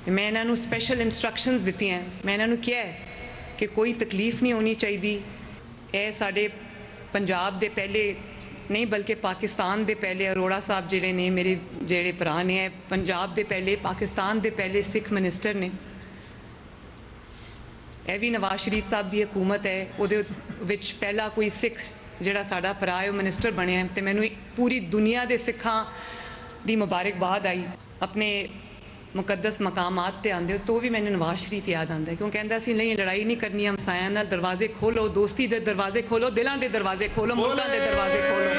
ਤੇ ਮੈਂ ਇਹਨਾਂ ਨੂੰ ਸਪੈਸ਼ਲ ਇਨਸਟਰਕਸ਼ਨਸ ਦਿੱਤੀਆਂ। ਮੈਂ ਇਹਨਾਂ ਨੂੰ ਕਿਹਾ ਕਿ ਕੋਈ ਤਕਲੀਫ ਨਹੀਂ ਹੋਣੀ ਚਾਹੀਦੀ। ਇਹ ਸਾਡੇ ਪੰਜਾਬ ਦੇ ਪਹਿਲੇ नहीं बल्कि पाकिस्तान दे पहले अरोड़ा साहब जिहड़े ने मेरे जिहड़े भरा ने पंजाब दे पहले पाकिस्तान दे पहले सिख मिनिस्टर ने। यह भी नवाज शरीफ साहब की हुकूमत है, उहदे विच पहला कोई सिख जिहड़ा साडा भरा है मिनिस्टर बनिया तो मैनूं पूरी दुनिया के सिखां दी मुबारकबाद आई। अपने मुकद्दस मकामात ते आंदे हो तो भी मैंने नवाज शरीफ याद आंदा है, क्यों कहंदा सी नहीं लड़ाई नहीं करनी, हमसायां नाल दरवाजे खोलो, दोस्ती दे दरवाजे खोलो, दिलां दे दरवाजे खोलो, मुल्कां दे दरवाजे खोलो।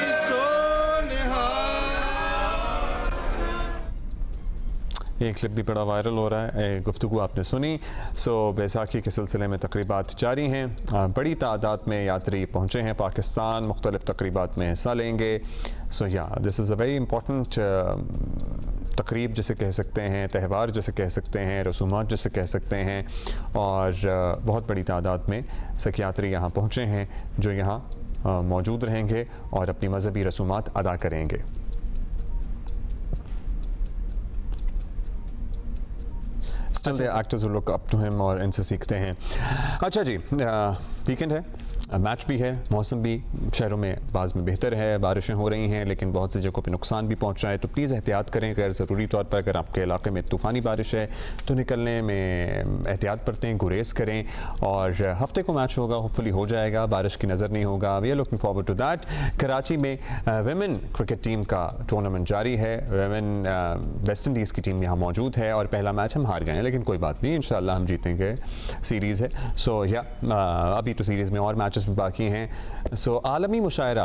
ये क्लिप भी बड़ा वायरल हो रहा है, गुफ्तगू आपने सुनी। सो बैसाखी के सिलसिले में तकरीबात जारी हैं। बड़ी तादाद में यात्री पहुँचे हैं पाकिस्तान, मुख्तलिफ तकरीबात में हिस्सा लेंगे। सो या this is a very important तकरीब जिसे कह सकते हैं, त्यौहार जिसे कह सकते हैं, रसूमात जिसे कह सकते हैं, और बहुत बड़ी तादाद में सिख यात्री यहाँ पहुँचे हैं जो यहाँ मौजूद रहेंगे और अपनी मजहबी रसूमात अदा करेंगे। Still the actors who look up to him और इनसे सीखते हैं। अच्छा जी, वीकेंड है, मैच भी है, मौसम भी शहरों में बाज़ में बेहतर है, बारिशें हो रही हैं लेकिन बहुत सी जगहों पे नुकसान भी पहुंच रहा है, तो प्लीज़ एहतियात करें। गैर ज़रूरी तौर पर अगर आपके इलाके में तूफ़ानी बारिश है तो निकलने में एहतियात बरतें, गुरेज करें। और हफ्ते को मैच होगा, होपफुली हो जाएगा, बारिश की नज़र नहीं होगा। We are looking forward to that. Karachi में वेमेन क्रिकेट टीम का टूर्नामेंट जारी है। वेमेन वेस्ट इंडीज़ की टीम यहाँ मौजूद है और पहला मैच हम हार गए हैं, लेकिन कोई बात नहीं, इंशाल्लाह हम जीतेंगे। सीरीज़ है, सो या अभी तो सीरीज़ में और मैचेस भी बाकी हैं। सो आलमी मुशायरा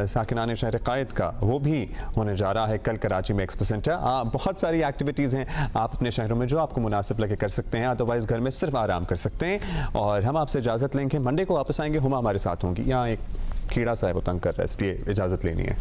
साकिनान शहर कायद का वो भी होने जा रहा है कल कराची में एक्सपो सेंटर। बहुत सारी एक्टिविटीज़ हैं, आप अपने शहरों में जो आपको मुनासिब लगे कर सकते हैं, अदरवाइज़ घर में सिर्फ आराम कर सकते हैं। और हम आपसे इजाज़त लेंगे, मंडे को वापस आएंगे, हुमा हमारे साथ होंगी। यहाँ एक कीड़ा सा है वो तंग कर रहा है, इसलिए इजाज़त लेनी है।